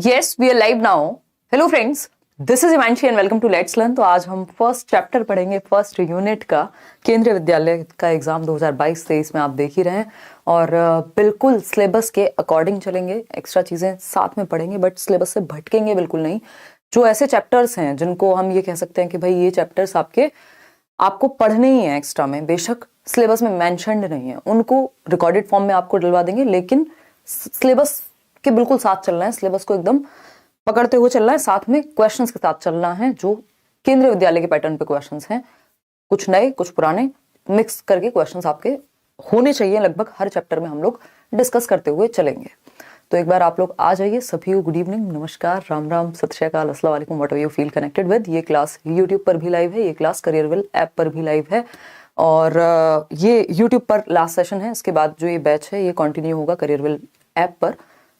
Yes, we are live now. Hello friends, this is Imanshi and welcome to Let's Learn। तो आज हम first chapter पढ़ेंगे, first unit का। केंद्रीय विद्यालय का एग्जाम 2022-23 में आप देख ही रहे हैं और बिल्कुल सिलेबस के अकॉर्डिंग चलेंगे। एक्स्ट्रा चीज़ें साथ में पढ़ेंगे बट सिलेबस से भटकेंगे बिल्कुल नहीं। जो ऐसे चैप्टर्स हैं जिनको हम ये कह सकते हैं कि भाई ये चैप्टर्स आपको पढ़ने ही है एक्स्ट्रा में, बेशक सिलेबस में मैंशनड नहीं है, उनको रिकॉर्डेड फॉर्म में आपको डलवा देंगे, लेकिन सिलेबस के बिल्कुल साथ चलना है, सिलेबस को एकदम पकड़ते हुए चलना है, साथ में क्वेश्चंस के साथ चलना है जो केंद्रीय विद्यालय के पैटर्न पे क्वेश्चंस हैं। कुछ नए कुछ पुराने मिक्स करके क्वेश्चंस आपके होने चाहिए। लगभग हर चैप्टर में हम लोग डिस्कस करते हुए चलेंगे। तो एक बार आप लोग आ जाइए। सभी को गुड इवनिंग, नमस्कार, राम राम, सत श्री अकाल, अस्सलाम वालेकुम, what ever you feel connected with. ये क्लास यूट्यूब पर भी लाइव है, ये क्लास करियरविल ऐप पर भी लाइव है और ये यूट्यूब पर लास्ट सेशन है। इसके बाद जो ये बैच है ये कंटिन्यू होगा करियरविल ऐप पर।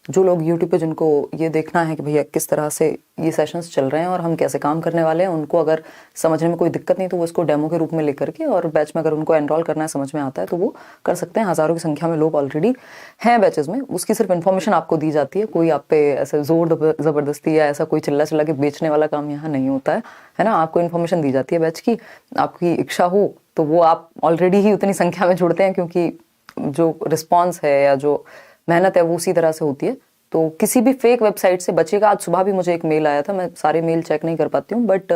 जो लोग यूट्यूब पे जिनको ये देखना है कि भैया किस तरह से ये सेशंस चल रहे हैं और हम कैसे काम करने वाले हैं, उनको अगर समझने में कोई दिक्कत नहीं तो वो इसको डेमो के रूप में लेकर के और बैच में अगर उनको एनरोल करना है, समझ में आता है तो वो कर सकते हैं। हज़ारों की संख्या में लोग ऑलरेडी हैं बैचेस में। उसकी सिर्फ इन्फॉर्मेशन आपको दी जाती है, कोई आप पे ऐसे जोर ज़बरदस्ती या ऐसा कोई चिल्ला चिल्ला के बेचने वाला काम यहाँ नहीं होता है ना। आपको इन्फॉर्मेशन दी जाती है बैच की, आपकी इच्छा हो तो वो आप ऑलरेडी ही उतनी संख्या में जुड़ते हैं, क्योंकि जो रिस्पॉन्स है या जो मेहनत है वो उसी तरह से होती है। तो किसी भी फेक वेबसाइट से बचेगा। आज सुबह भी मुझे एक मेल आया था, मैं सारे मेल चेक नहीं कर पाती हूँ बट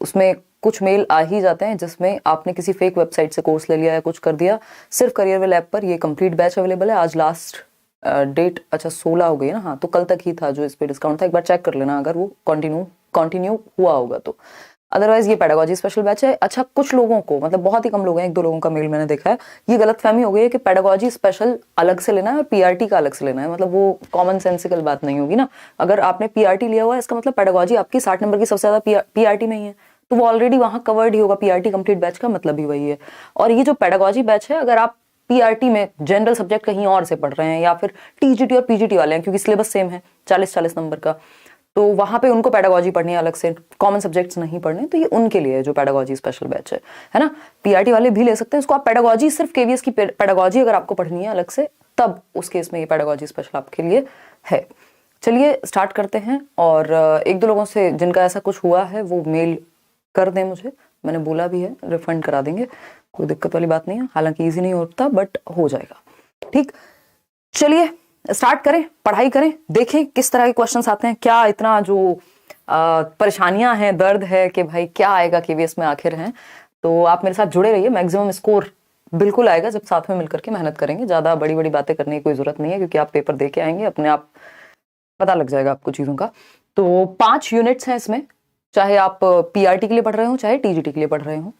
उसमें कुछ मेल आ ही जाते हैं जिसमें आपने किसी फेक वेबसाइट से कोर्स ले लिया या कुछ कर दिया। सिर्फ करियरविल ऐप पर ये कंप्लीट बैच अवेलेबल है। आज लास्ट डेट 16 हो गई ना, हाँ, तो कल तक ही था जो इस पे डिस्काउंट था। एक बार चेक कर लेना अगर वो कंटिन्यू हुआ होगा तो। अदरवाइज ये पेडागोजी स्पेशल बैच है। अच्छा, कुछ लोगों को, मतलब बहुत ही कम लोग हैं, एक दो लोगों का मेल मैंने देखा है, ये गलतफहमी हो गई है कि पेडागोजी स्पेशल अलग से लेना है और पीआरटी का अलग से लेना है। मतलब वो कॉमन सेंसिकल बात नहीं होगी ना। अगर आपने पीआरटी लिया हुआ है इसका मतलब पेडागोजी आपकी 60 नंबर की सबसे ज्यादा पीआरटी में ही है, तो वो ऑलरेडी वहां कवर्ड ही होगा। पीआरटी कंप्लीट बैच का मतलब ही वही है। और ये जो पेडागोजी बैच है, अगर आप पीआरटी में जनरल सब्जेक्ट कहीं और से पढ़ रहे हैं या फिर टीजीटी और पीजीटी वाले हैं, क्योंकि सिलेबस सेम है 40-40 नंबर का, तो वहां पे उनको पेडागोजी पढ़नी है अलग से, कॉमन सब्जेक्ट्स नहीं पढ़ने, तो ये उनके लिए है जो पेडागोजी स्पेशल बैच है ना। पीआरटी वाले भी ले सकते हैं इसको आप। पेडागोजी सिर्फ केवीएस की पेडागोजी अगर आपको पढ़नी है अलग से, तब उस केस में ये पेडागोजी स्पेशल आपके लिए है। चलिए स्टार्ट करते हैं। और एक दो लोगों से जिनका ऐसा कुछ हुआ है वो मेल कर दें मुझे, मैंने बोला भी है, रिफंड करा देंगे, कोई दिक्कत वाली बात नहीं है। हालांकि ईजी नहीं होता बट हो जाएगा, ठीक। चलिए स्टार्ट करें, पढ़ाई करें, देखें किस तरह के क्वेश्चंस आते हैं। क्या इतना जो परेशानियां हैं, दर्द है कि भाई क्या आएगा केवीएस में आखिर हैं। तो आप मेरे साथ जुड़े रहिए। मैक्सिमम स्कोर बिल्कुल आएगा जब साथ में मिलकर के मेहनत करेंगे। ज्यादा बड़ी बड़ी बातें करने की कोई जरूरत नहीं है, क्योंकि आप पेपर दे के आएंगे, अपने आप पता लग जाएगा आपको चीजों का। तो 5 यूनिट्स हैं इसमें, चाहे आप पीआरटी के लिए पढ़ रहे हो, चाहे टीजीटी के लिए पढ़ रहे हो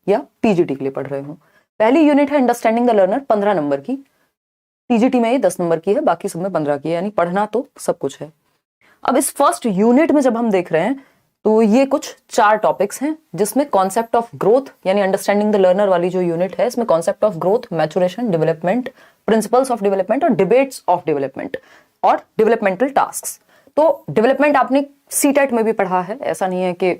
या पीजीटी के लिए पढ़ रहे हो। पहली यूनिट है अंडरस्टैंडिंग द लर्नर, 15 नंबर की। टीजीटी में ये 10 नंबर की है, बाकी सब में 15 की है, यानी पढ़ना तो सब कुछ है। अब इस फर्स्ट यूनिट में जब हम देख रहे हैं तो ये कुछ 4 टॉपिक्स हैं, जिसमें कॉन्सेप्ट ऑफ ग्रोथ यानी अंडरस्टैंडिंग द लर्नर वाली जो यूनिट है, इसमें concept of growth, maturation, development, principles of development और डिबेट्स ऑफ डेवलपमेंट और डेवलपमेंटल टास्क्स। तो डेवलपमेंट आपने सीटेट में भी पढ़ा है, ऐसा नहीं है कि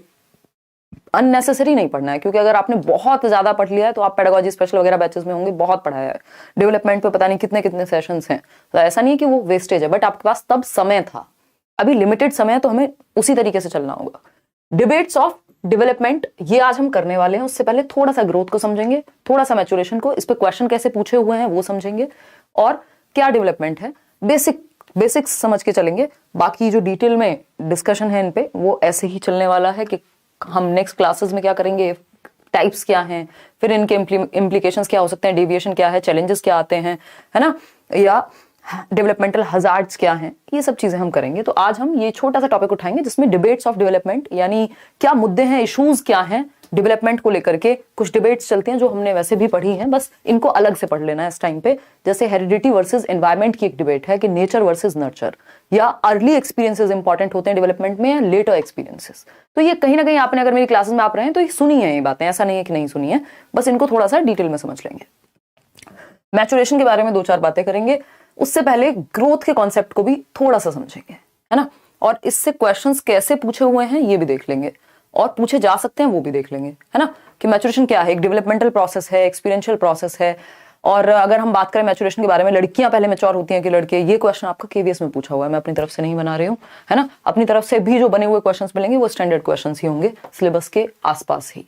अननेसेसरी नहीं पढ़ना है, क्योंकि अगर आपने बहुत ज्यादा पढ़ लिया है तो आप पेडागोजी स्पेशल वगैरह बैचेस में होंगे, बहुत पढ़ा है डेवलपमेंट पे, पता नहीं कितने कितने सेशंस हैं, तो ऐसा नहीं है कि वो वेस्टेज है, बट आपके पास तब समय था, अभी लिमिटेड समय है, तो हमें उसी तरीके से चलना होगा। डिबेट्स ऑफ डेवलपमेंट ये आज हम करने वाले हैं। उससे पहले थोड़ा सा ग्रोथ को समझेंगे, थोड़ा सा मैचुरेशन को, इस पे क्वेश्चन कैसे पूछे हुए हैं वो समझेंगे, और क्या डेवलपमेंट है बेसिक्स समझ के चलेंगे। बाकी जो डिटेल में डिस्कशन है इन पे वो ऐसे ही चलने वाला है कि हम नेक्स्ट क्लासेस में क्या करेंगे, टाइप्स क्या हैं, फिर इनके इम्प्लीकेशंस क्या हो सकते हैं, डेविएशन क्या है, चैलेंजेस क्या आते हैं, है ना, या डेवलपमेंटल हजार्ड्स क्या हैं, ये सब चीजें हम करेंगे। तो आज हम ये छोटा सा टॉपिक उठाएंगे जिसमें डिबेट्स ऑफ डेवलपमेंट, यानी क्या मुद्दे हैं, इश्यूज क्या हैं डेवलपमेंट को लेकर के। कुछ डिबेट्स चलती हैं जो हमने वैसे भी पढ़ी हैं, बस इनको अलग से पढ़ लेना है इस टाइम पे। जैसे हेरिडिटी वर्सेस एनवायरनमेंट की एक डिबेट है कि नेचर वर्सेस नर्चर, या अर्ली एक्सपीरियंसेस इंपॉर्टेंट होते हैं डेवलपमेंट में या लेटर एक्सपीरियंसेस। तो ये कहीं ना कहीं आपने, अगर मेरी क्लासेस में आप रहे हैं तो ये सुनी है, ये बातें, ऐसा नहीं है कि नहीं सुनी है, बस इनको थोड़ा सा डिटेल में समझ लेंगे। मैचुरेशन के बारे में 2-4 बातें करेंगे। उससे पहले ग्रोथ के कॉन्सेप्ट को भी थोड़ा सा समझेंगे, है ना, और इससे क्वेश्चंस कैसे पूछे हुए हैं ये भी देख लेंगे, और पूछे जा सकते हैं वो भी देख लेंगे, है ना, कि मैचुरेशन क्या है, एक डेवलपमेंटल प्रोसेस है, एक्सपीरियंशियल प्रोसेस है, और अगर हम बात करें मैच्योरेशन के बारे में, लड़कियां पहले मैच्योर होती हैं कि लड़के, ये क्वेश्चन आपका केवीएस में पूछा हुआ है, मैं अपनी तरफ से नहीं बना रही हूँ, है ना। अपनी तरफ से भी जो बने हुए क्वेश्चंस मिलेंगे वो स्टैंडर्ड क्वेश्चंस ही होंगे, सिलेबस के आसपास ही।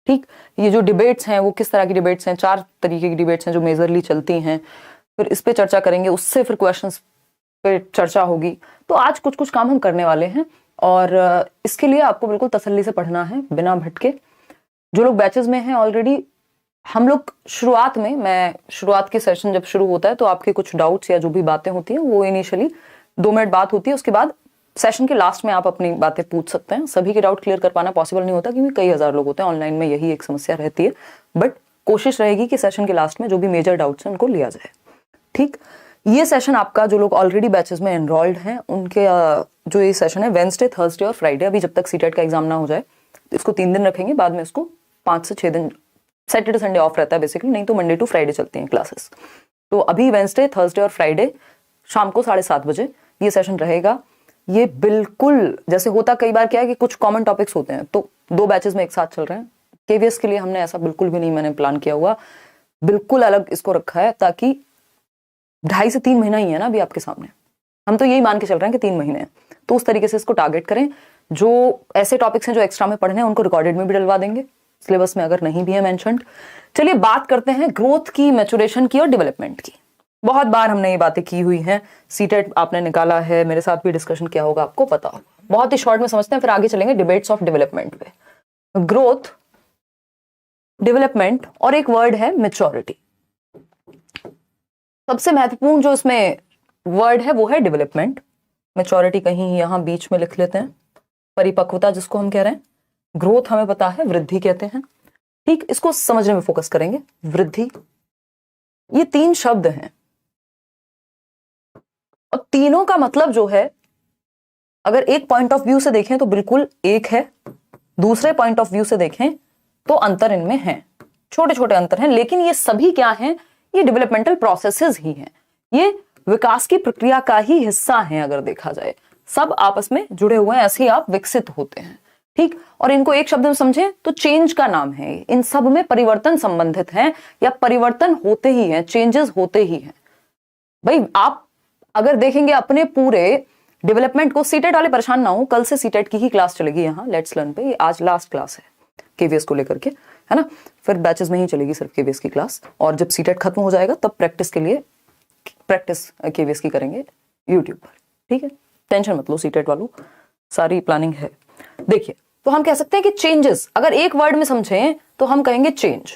ठीक, ये जो डिबेट्स हैं वो किस तरह की डिबेट्स हैं, 4 तरीके की डिबेट्स हैं जो मेजरली चलती हैं, फिर इस पे चर्चा करेंगे, उससे फिर क्वेश्चंस पे चर्चा होगी। तो आज कुछ कुछ काम हम करने वाले हैं और इसके लिए आपको बिल्कुल तसल्ली से पढ़ना है बिना भटके। जो लोग बैचेस में हैं ऑलरेडी, हम लोग शुरुआत में, मैं शुरुआत के सेशन जब शुरू होता है तो आपके कुछ डाउट्स या जो भी बातें होती हैं वो इनिशियली 2 मिनट बात होती है, उसके बाद सेशन के लास्ट में आप अपनी बातें पूछ सकते हैं। सभी के डाउट क्लियर कर पाना पॉसिबल नहीं होता क्योंकि कई हजार लोग होते हैं ऑनलाइन में, यही एक समस्या रहती है, बट कोशिश रहेगी कि सेशन के लास्ट में जो भी मेजर डाउट्स हैं उनको लिया जाए। ठीक, ये सेशन आपका जो लोग ऑलरेडी बैचेस में एनरोल्ड हैं उनके जो ये सेशन है वेडनेसडे, थर्सडे और फ्राइडे, अभी जब तक सीटेट का एग्जाम ना हो जाए इसको 3 दिन रखेंगे, बाद में इसको 5 से 6 दिन, सैटरडे संडे ऑफ रहता है बेसिकली, नहीं तो मंडे टू फ्राइडे चलती हैं क्लासेस। तो अभी वेडनेसडे, थर्सडे और फ्राइडे शाम को 7:30 बजे ये सेशन रहेगा। ये बिल्कुल जैसे होता कई बार क्या है कि कुछ कॉमन टॉपिक्स होते हैं तो 2 बैचेस में एक साथ चल रहे हैं, केवीएस के लिए हमने ऐसा बिल्कुल भी नहीं मैंने प्लान किया हुआ, बिल्कुल अलग इसको रखा है ताकि 2.5 से 3 महीना ही है ना अभी आपके सामने, हम तो यही मान के चल रहे हैं कि 3 महीने हैं, तो उस तरीके से इसको टारगेट करें। जो ऐसे टॉपिक्स हैं जो एक्स्ट्रा में पढ़ने हैं उनको रिकॉर्डेड में भी डलवा देंगे सिलेबस में अगर नहीं भी है मेंशन्ड। चलिए बात करते हैं ग्रोथ की, मैच्योरेशन की और डेवलपमेंट की। बहुत बार हमने ये बातें की हुई हैं, सीटेट आपने निकाला है, मेरे साथ भी डिस्कशन किया होगा, आपको पता होगा। बहुत ही शॉर्ट में समझते हैं, फिर आगे चलेंगे डिबेट्स ऑफ डेवलपमेंट पे। ग्रोथ, डेवलपमेंट और एक वर्ड है मैच्योरिटी। सबसे महत्वपूर्ण जो इसमें वर्ड है वो है डेवलपमेंट। मैच्योरिटी कहीं यहां बीच में लिख लेते हैं, परिपक्वता जिसको हम कह रहे हैं। ग्रोथ हमें पता है वृद्धि कहते हैं। ठीक, इसको समझने में फोकस करेंगे। वृद्धि, ये 3 शब्द हैं और तीनों का मतलब जो है अगर एक पॉइंट ऑफ व्यू से देखें तो बिल्कुल एक है, दूसरे पॉइंट ऑफ व्यू से देखें तो अंतर इनमें है, छोटे छोटे अंतर हैं, लेकिन ये सभी क्या हैं, ये डेवलपमेंटल प्रोसेसेस ही हैं, ये विकास की प्रक्रिया का ही हिस्सा हैं। अगर देखा जाए सब आपस में जुड़े हुए हैं, ऐसे ही आप विकसित होते हैं। ठीक, और इनको एक शब्द में समझें तो चेंज का नाम है। इन सब में परिवर्तन संबंधित है या परिवर्तन होते ही हैं, चेंजेस होते ही हैं। भाई आप अगर देखेंगे अपने पूरे डेवलपमेंट को, सीटेट वाले परेशान ना हो, कल से सीटेट की ही क्लास चलेगी यहाँ लेट्स लर्न पे, आज लास्ट क्लास है केवीएस को लेकर के, है ना। फिर बैचेस में ही चलेगी सिर्फ केवीएस की क्लास, और जब सीटेट खत्म हो जाएगा तब प्रैक्टिस के लिए प्रैक्टिस केवीएस की करेंगे यूट्यूब पर। ठीक है, टेंशन मत लो सीटेट वालों, सारी प्लानिंग है। देखिए, तो हम कह सकते हैं कि चेंजेस, अगर एक वर्ड में समझें तो हम कहेंगे चेंज,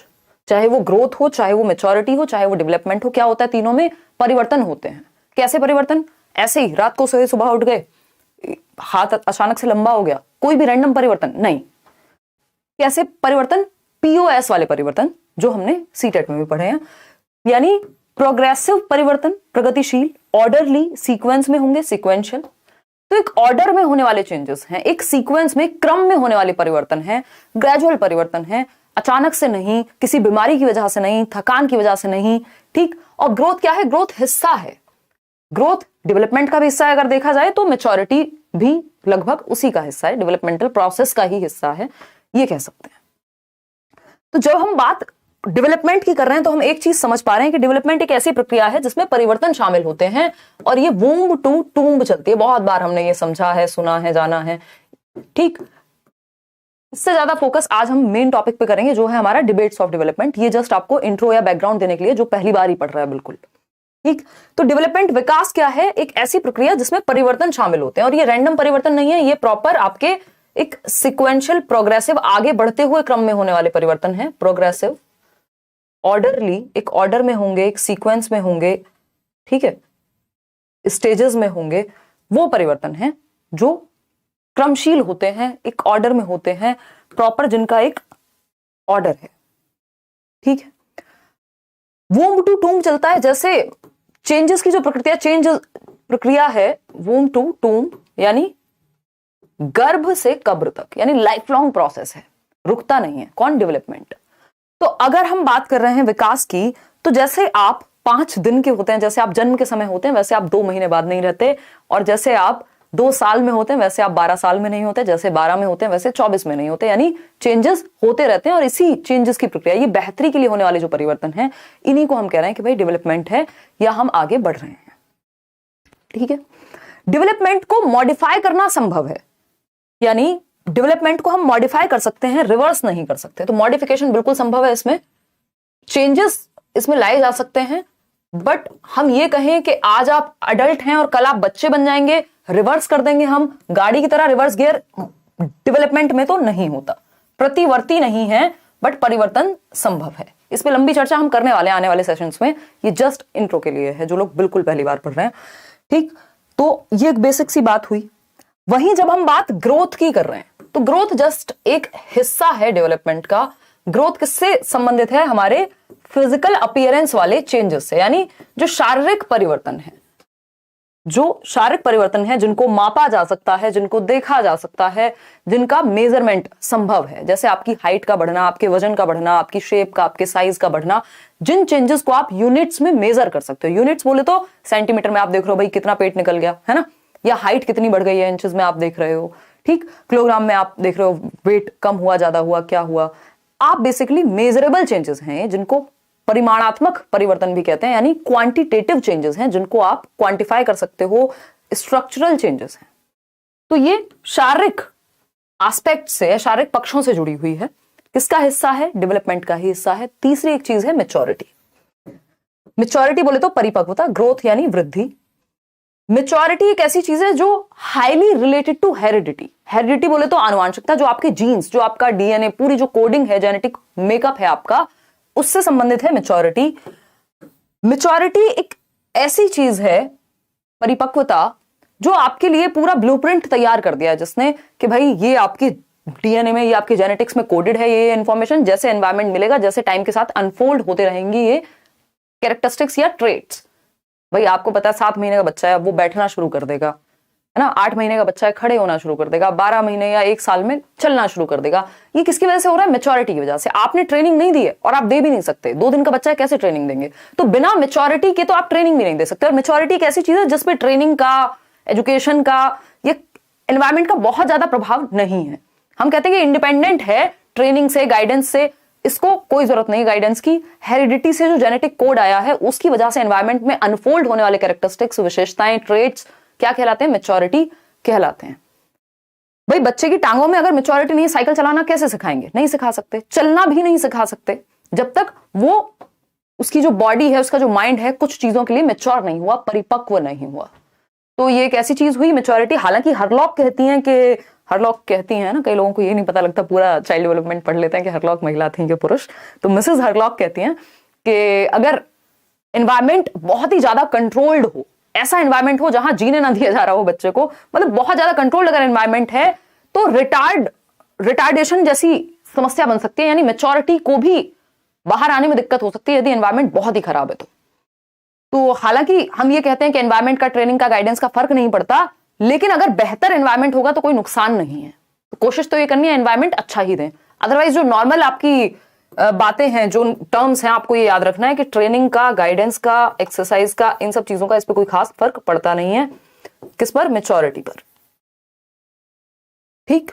चाहे वो ग्रोथ हो, चाहे वो मैच्योरिटी हो, चाहे वो डेवलपमेंट हो। क्या होता है, तीनों में परिवर्तन होते हैं। कैसे परिवर्तन? ऐसे ही रात को सोए सुबह उठ गए, हाथ अचानक से लंबा हो गया, कोई भी रैंडम परिवर्तन नहीं। कैसे परिवर्तन? पीओएस वाले परिवर्तन जो हमने सीटेट में भी पढ़े हैं, यानी प्रोग्रेसिव परिवर्तन, प्रगतिशील, ऑर्डरली, सीक्वेंस में होंगे, सीक्वेंशियल। तो एक ऑर्डर में होने वाले चेंजेस हैं, एक सीक्वेंस में क्रम में होने वाले परिवर्तन है, ग्रेजुअल परिवर्तन है, अचानक से नहीं, किसी बीमारी की वजह से नहीं, थकान की वजह से नहीं। ठीक, और ग्रोथ क्या है? ग्रोथ हिस्सा है, ग्रोथ डेवलपमेंट का भी हिस्सा है। अगर देखा जाए तो मैच्योरिटी भी लगभग उसी का हिस्सा है, डेवलपमेंटल प्रोसेस का ही हिस्सा है, ये कह सकते हैं। तो जब हम बात डेवलपमेंट की कर रहे हैं तो हम एक चीज समझ पा रहे हैं कि डेवलपमेंट एक ऐसी प्रक्रिया है जिसमें परिवर्तन शामिल होते हैं और ये वूम्ब टू टूम्ब चलती है। बहुत बार हमने ये समझा है, सुना है, जाना है। ठीक, इससे ज्यादा फोकस आज हम मेन टॉपिक पे करेंगे जो है हमारा डिबेट्स ऑफ डेवलपमेंट। ये जस्ट आपको इंट्रो या बैकग्राउंड देने के लिए जो पहली बार ही पढ़ रहा है, बिल्कुल ठीक। तो डेवलपमेंट, विकास क्या है? एक ऐसी प्रक्रिया जिसमें परिवर्तन शामिल होते हैं, और ये रैंडम परिवर्तन नहीं है, ये प्रॉपर आपके एक सिक्वेंशियल, प्रोग्रेसिव, आगे बढ़ते हुए क्रम में होने वाले परिवर्तन है। प्रोग्रेसिव, ऑर्डरली, एक ऑर्डर में होंगे, एक सीक्वेंस में होंगे, ठीक है, स्टेजेस में होंगे, वो परिवर्तन है जो क्रमशील होते हैं, एक ऑर्डर में होते हैं, प्रॉपर, जिनका एक ऑर्डर है। ठीक है, वूम्ब टू टूम्ब चलता है। जैसे चेंजेस की जो प्रक्रिया है, वूम्ब टू टूम्ब यानी गर्भ से कब्र तक, यानी लाइफ लॉन्ग प्रोसेस है, रुकता नहीं है। कौन? डेवलपमेंट। तो अगर हम बात कर रहे हैं विकास की, तो जैसे आप 5 दिन के होते हैं, जैसे आप जन्म के समय होते हैं, वैसे आप 2 महीने बाद नहीं रहते, और जैसे आप 2 साल में होते हैं वैसे आप 12 साल में नहीं होते, जैसे 12 में होते हैं वैसे 24 में नहीं होते, यानी चेंजेस होते रहते हैं। और इसी चेंजेस की प्रक्रिया, ये बेहतरी के लिए होने वाले जो परिवर्तन है, इन्हीं को हम कह रहे हैं कि भाई डेवलपमेंट है या हम आगे बढ़ रहे हैं। ठीक है, डेवलपमेंट को मॉडिफाई करना संभव है, यानी डेवलपमेंट को हम मॉडिफाई कर सकते हैं, रिवर्स नहीं कर सकते। तो मॉडिफिकेशन बिल्कुल संभव है, इसमें चेंजेस इसमें लाए जा सकते हैं। बट हम ये कहें कि आज आप अडल्ट हैं और कल आप बच्चे बन जाएंगे, रिवर्स कर देंगे हम गाड़ी की तरह, रिवर्स गियर डेवलपमेंट में तो नहीं होता, प्रतिवर्ती नहीं है, बट परिवर्तन संभव है। इस पे लंबी चर्चा हम करने वाले हैं आने वाले सेशंस में, ये जस्ट इंट्रो के लिए है जो लोग बिल्कुल पहली बार पढ़ रहे हैं। ठीक, तो ये एक बेसिक सी बात हुई। वहीं जब हम बात ग्रोथ की कर रहे हैं, तो ग्रोथ जस्ट एक हिस्सा है डेवलपमेंट का। ग्रोथ किससे संबंधित है? हमारे फिजिकल अपीयरेंस वाले चेंजेस से, यानी जो शारीरिक परिवर्तन है, जो शारीरिक परिवर्तन है जिनको मापा जा सकता है, जिनको देखा जा सकता है, जिनका मेजरमेंट संभव है, जैसे आपकी हाइट का बढ़ना, आपके वजन का बढ़ना, आपकी शेप का, आपके साइज का बढ़ना, जिन चेंजेस को आप यूनिट्स में मेजर कर सकते हो। यूनिट्स बोले तो सेंटीमीटर में आप देख रहे हो भाई कितना पेट निकल गया है ना, या हाइट कितनी बढ़ गई है इंचेस में आप देख रहे हो। ठीक, किलोग्राम में आप देख रहे हो वेट कम हुआ, ज्यादा हुआ, क्या हुआ। आप बेसिकली मेजरेबल चेंजेस हैं जिनको परिमाणात्मक परिवर्तन भी कहते हैं, यानी क्वांटिटेटिव चेंजेस हैं जिनको आप क्वांटिफाई कर सकते हो, स्ट्रक्चरल चेंजेस हैं। तो ये शारीरिक एस्पेक्ट से, शारीरिक पक्षों से जुड़ी हुई है। किसका हिस्सा है? डेवलपमेंट का ही हिस्सा है। तीसरी एक चीज है मैच्योरिटी। मैच्योरिटी बोले तो परिपक्वता, ग्रोथ यानी वृद्धि। मैच्योरिटी एक ऐसी चीज है जो highly related to heredity. Heredity बोले तो आनुवांशिकता, जो आपके जीन्स, जो आपका डीएनए, पूरी जो कोडिंग है, जेनेटिक मेकअप है आपका, उससे संबंधित है मैच्योरिटी। मैच्योरिटी एक ऐसी चीज है, परिपक्वता, जो आपके लिए पूरा ब्लूप्रिंट तैयार कर दिया है जिसने, कि भाई ये आपकी डीएनए में, ये आपके जेनेटिक्स में कोडेड है, ये इंफॉर्मेशन जैसे एनवायरमेंट मिलेगा, जैसे टाइम के साथ अनफोल्ड होते रहेंगी ये कैरेक्टरिस्टिक्स या ट्रेट्स। भाई आपको पता है 7 महीने का बच्चा है, वो बैठना शुरू कर देगा, है ना। 8 महीने का बच्चा है, खड़े होना शुरू कर देगा। 12 महीने या 1 साल में चलना शुरू कर देगा। ये किसकी वजह से हो रहा है? मैच्योरिटी की वजह से। आपने ट्रेनिंग नहीं दी है और आप दे भी नहीं सकते। 2 दिन का बच्चा है, कैसे ट्रेनिंग देंगे? तो बिना मैच्योरिटी के तो आप ट्रेनिंग भी नहीं दे सकते। और मैच्योरिटी एक ऐसी चीज है जिसपे ट्रेनिंग का, एजुकेशन का, ये एनवायरमेंट का बहुत ज्यादा प्रभाव नहीं है। हम कहते हैं कि इंडिपेंडेंट है ट्रेनिंग से, गाइडेंस से, इसको कोई जरूरत नहीं गाइडेंस की। हेरिडिटी से जो जेनेटिक कोड आया है उसकी वजह से एनवायरमेंट में अनफोल्ड होने वाले कैरेक्टरिस्टिक्स, विशेषताएं, ट्रेट्स क्या कहलाते हैं? मैच्योरिटी कहलाते हैं। भाई बच्चे की टांगों में अगर मैच्योरिटी नहीं, साइकिल चलाना कैसे सिखाएंगे? नहीं सिखा सकते। चलना भी नहीं सिखा सकते जब तक वो, उसकी जो बॉडी है, उसका जो माइंड है, कुछ चीजों के लिए मैच्योर नहीं हुआ, परिपक्व नहीं हुआ। तो ये एक ऐसी चीज हुई मैच्योरिटी। हालांकि हरलॉक कहती हैं कि, हरलॉक कहती हैं ना, कई लोगों को ये नहीं पता लगता, पूरा चाइल्ड डेवलपमेंट पढ़ लेते हैं कि हरलॉक महिला थी कि पुरुष। तो मिसेस हरलॉक कहती हैं कि अगर एनवायरमेंट बहुत ही ज्यादा कंट्रोल्ड हो, ऐसा एनवायरमेंट हो जहां जीने ना दिया जा रहा हो बच्चे को, मतलब बहुत ज्यादा कंट्रोल्ड अगर एनवायरमेंट है, तो रिटार्डेशन जैसी समस्या बन सकती है, यानी मैच्योरिटी को भी बाहर आने में दिक्कत हो सकती है यदि एनवायरमेंट बहुत ही खराब है तो हालांकि हम ये कहते हैं कि एनवायरमेंट का, ट्रेनिंग का, गाइडेंस का फर्क नहीं पड़ता, लेकिन अगर बेहतर एनवायरमेंट होगा तो कोई नुकसान नहीं है। तो कोशिश तो ये करनी है एनवायरमेंट अच्छा ही दें। अदरवाइज जो नॉर्मल आपकी बातें हैं, जो टर्म्स हैं, आपको ये याद रखना है कि ट्रेनिंग का, गाइडेंस का, एक्सरसाइज का, इन सब चीजों का इस पर कोई खास फर्क पड़ता नहीं है। किस पर? मैच्योरिटी पर। ठीक,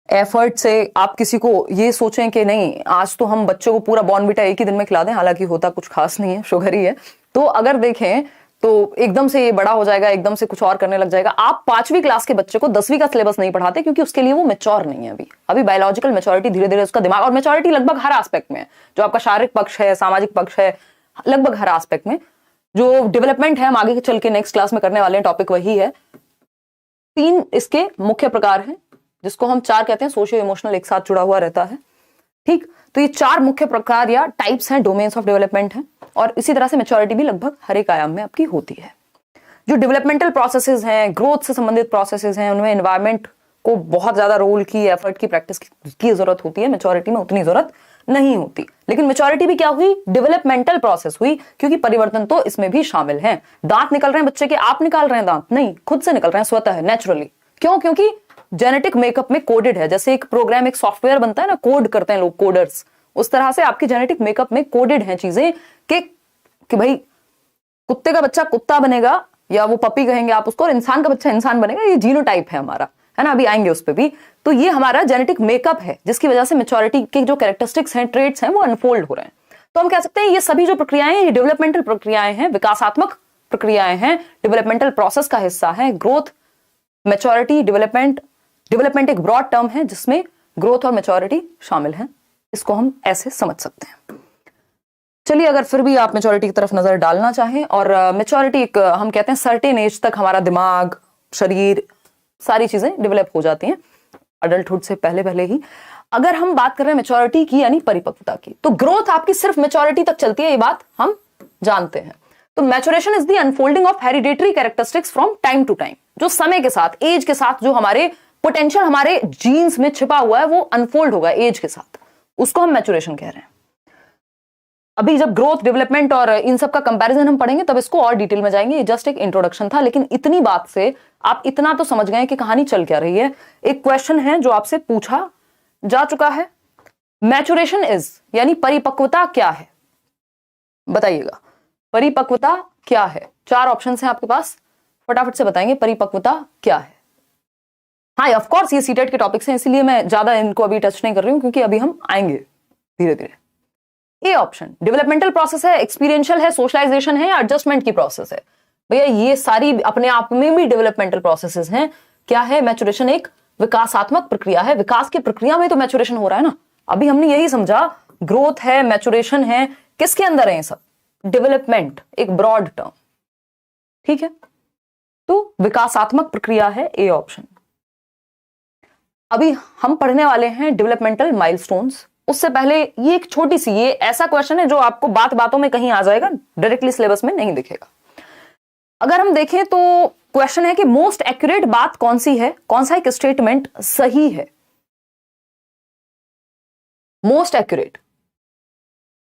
एफर्ट से आप किसी को ये सोचें कि नहीं आज तो हम बच्चों को पूरा बॉर्नविटा एक ही दिन में खिला दें, हालांकि होता कुछ खास नहीं है, शुगर ही है। तो अगर देखें तो एकदम से ये बड़ा हो जाएगा, एकदम से कुछ और करने लग जाएगा। आप 5वीं क्लास के बच्चे को 10वीं का सिलेबस नहीं पढ़ाते, क्योंकि उसके लिए वो मैच्योर नहीं है अभी बायोलॉजिकल मैच्योरिटी धीरे धीरे उसका दिमाग, और मैच्योरिटी लगभग हर एस्पेक्ट में, जो आपका शारीरिक पक्ष है, सामाजिक पक्ष है, लगभग हर एस्पेक्ट में जो डेवलपमेंट है, हम आगे चल के नेक्स्ट क्लास में करने वाले हैं, टॉपिक वही है। 3 इसके मुख्य प्रकार हैं, जिसको हम 4 कहते हैं, सोशियो इमोशनल एक साथ जुड़ा हुआ रहता है। ठीक, तो ये 4 मुख्य प्रकार या टाइप्स हैं, डोमेन्स ऑफ डेवलपमेंट हैं। और इसी तरह से मैच्योरिटी भी लगभग हर एक आयाम में आपकी होती है। जो डेवलपमेंटल प्रोसेसेस हैं, ग्रोथ से संबंधित प्रोसेसेस हैं, उनमें एनवायरमेंट को बहुत ज्यादा रोल की, एफर्ट की, प्रैक्टिस की जरूरत होती है। मैच्योरिटी में उतनी जरूरत नहीं होती। लेकिन मैच्योरिटी भी क्या हुई? डेवलपमेंटल प्रोसेस हुई, क्योंकि परिवर्तन तो इसमें भी शामिल है। दांत निकल रहे हैं बच्चे के, आप निकाल रहे हैं दांत? नहीं, खुद से निकल रहे हैं, स्वतः, नेचुरली। क्यों? क्योंकि जेनेटिक मेकअप में कोडेड है। जैसे एक प्रोग्राम, एक सॉफ्टवेयर बनता है ना, कोड करते हैं लोग, कोडर्स, उस तरह से आपकी जेनेटिक मेकअप में कोडेड हैं चीजें कि भाई कुत्ते का बच्चा कुत्ता बनेगा, या वो पपी कहेंगे आप उसको, और इंसान का बच्चा इंसान बनेगा, ये जीनोटाइप है हमारा, है ना, अभी आएंगे उस पर भी। तो ये हमारा जेनेटिक मेकअप है जिसकी वजह से मैच्योरिटी के जो कैरेक्टरिस्टिक्स हैं, ट्रेट्स हैं, वो अनफोल्ड हो रहे हैं। तो हम कह सकते हैं ये सभी जो प्रक्रियाएं हैं, ये डेवलपमेंटल प्रक्रियाएं हैं, विकासात्मक प्रक्रियाएं हैं, डेवलपमेंटल प्रोसेस का हिस्सा है। ग्रोथ, मैच्योरिटी, डेवलपमेंट एक ब्रॉड टर्म है जिसमें ग्रोथ और मैच्योरिटी शामिल है। इसको हम ऐसे समझ सकते हैं। चलिए, अगर फिर भी आप मैच्योरिटी की तरफ नजर डालना चाहें, और मैच्योरिटी एक हम कहते हैं सर्टेन एज तक हमारा दिमाग, शरीर, सारी चीजें डेवलप हो जाती हैं अडल्टहुड से पहले पहले ही। अगर हम बात कर रहे हैं मैच्योरिटी की यानी परिपक्वता की, तो ग्रोथ आपकी सिर्फ मैच्योरिटी तक चलती है, ये बात हम जानते हैं। तो maturation is the unfolding of hereditary characteristics from time to time, जो समय के साथ, एज के साथ जो हमारे पोटेंशियल हमारे जीन्स में छिपा हुआ है वो अनफोल्ड होगा एज के साथ, उसको हम मैच्योरेशन कह रहे हैं। अभी जब ग्रोथ, डेवलपमेंट और इन सब का कंपैरिजन हम पढ़ेंगे तब इसको और डिटेल में जाएंगे। ये जस्ट एक इंट्रोडक्शन था, लेकिन इतनी बात से आप इतना तो समझ गए कि कहानी चल क्या रही है। एक क्वेश्चन है जो आपसे पूछा जा चुका है, मैच्योरेशन इज यानी परिपक्वता क्या है, बताइएगा परिपक्वता क्या है। 4 ऑप्शन हैं आपके पास, फटाफट से बताएंगे परिपक्वता क्या है। हाँ, ऑफ कोर्स ये सीटेट के टॉपिक्स हैं, इसलिए मैं ज्यादा इनको अभी टच नहीं कर रही हूं, क्योंकि अभी हम आएंगे धीरे धीरे। ए ऑप्शन डेवलपमेंटल प्रोसेस है, एक्सपीरियंशियल है, सोशलाइजेशन है, एडजस्टमेंट की प्रोसेस है। भैया ये सारी अपने आप में भी डेवलपमेंटल प्रोसेसेस हैं। क्या है? मैच्योरेशन एक विकासात्मक प्रक्रिया है, विकास की प्रक्रिया में तो मैच्योरेशन हो रहा है ना। अभी हमने यही समझा, ग्रोथ है, मैच्योरेशन है, किसके अंदर है ये सब? डेवलपमेंट एक ब्रॉड टर्म, ठीक है। तो विकासात्मक प्रक्रिया है ए ऑप्शन। अभी हम पढ़ने वाले हैं डेवलपमेंटल माइलस्टोन्स। उससे पहले ये एक छोटी सी, ये ऐसा क्वेश्चन है जो आपको बात बातों में कहीं आ जाएगा, डायरेक्टली सिलेबस में नहीं दिखेगा। अगर हम देखें तो क्वेश्चन है कि मोस्ट एक्यूरेट बात कौन सी है, कौन सा एक स्टेटमेंट सही है। मोस्ट एक्यूरेट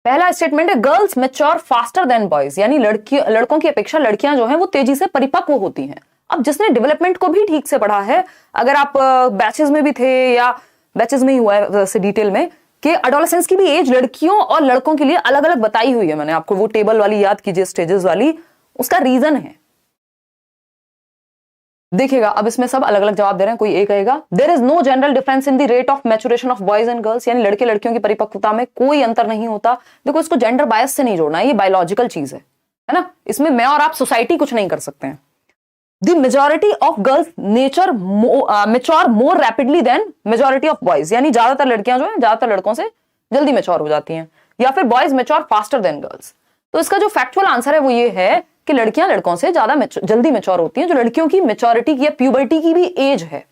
पहला स्टेटमेंट है girls mature faster than boys, यानी लड़कों की अपेक्षा लड़कियां जो हैं वो तेजी से परिपक्व होती हैं। अब जिसने डेवलपमेंट को भी ठीक से पढ़ा है, अगर आप बैचेस में भी थे या बैचेस में ही हुआ है वैसे डिटेल में, कि एडोलेसेंस की भी एज लड़कियों और लड़कों के लिए अलग अलग बताई हुई है। मैंने आपको वो टेबल वाली याद कीजिए, स्टेजेस वाली, उसका रीजन है। देखिएगा, अब इसमें सब अलग अलग जवाब दे रहे हैं। कोई ए कहेगा there is no general difference in the rate of maturation of boys and girls, यानी लड़के लड़कियों की परिपक्वता में कोई अंतर नहीं होता। देखो, इसको जेंडर बायस से नहीं जोड़ना है, ये बायोलॉजिकल चीज है ना। इसमें मैं और आप सोसाइटी कुछ नहीं कर सकते हैं। The majority of girls nature mature more rapidly than majority of boys, यानी ज्यादातर लड़कियां जो है ज्यादातर लड़कों से जल्दी मैच्योर हो जाती हैं, या फिर boys mature faster than girls. तो इसका जो फैक्चुअल आंसर है वो ये है कि लड़कियां लड़कों से ज्यादा जल्दी मैच्योर होती हैं। जो लड़कियों की मैच्योरिटी की या प्यूबर्टी की भी एज है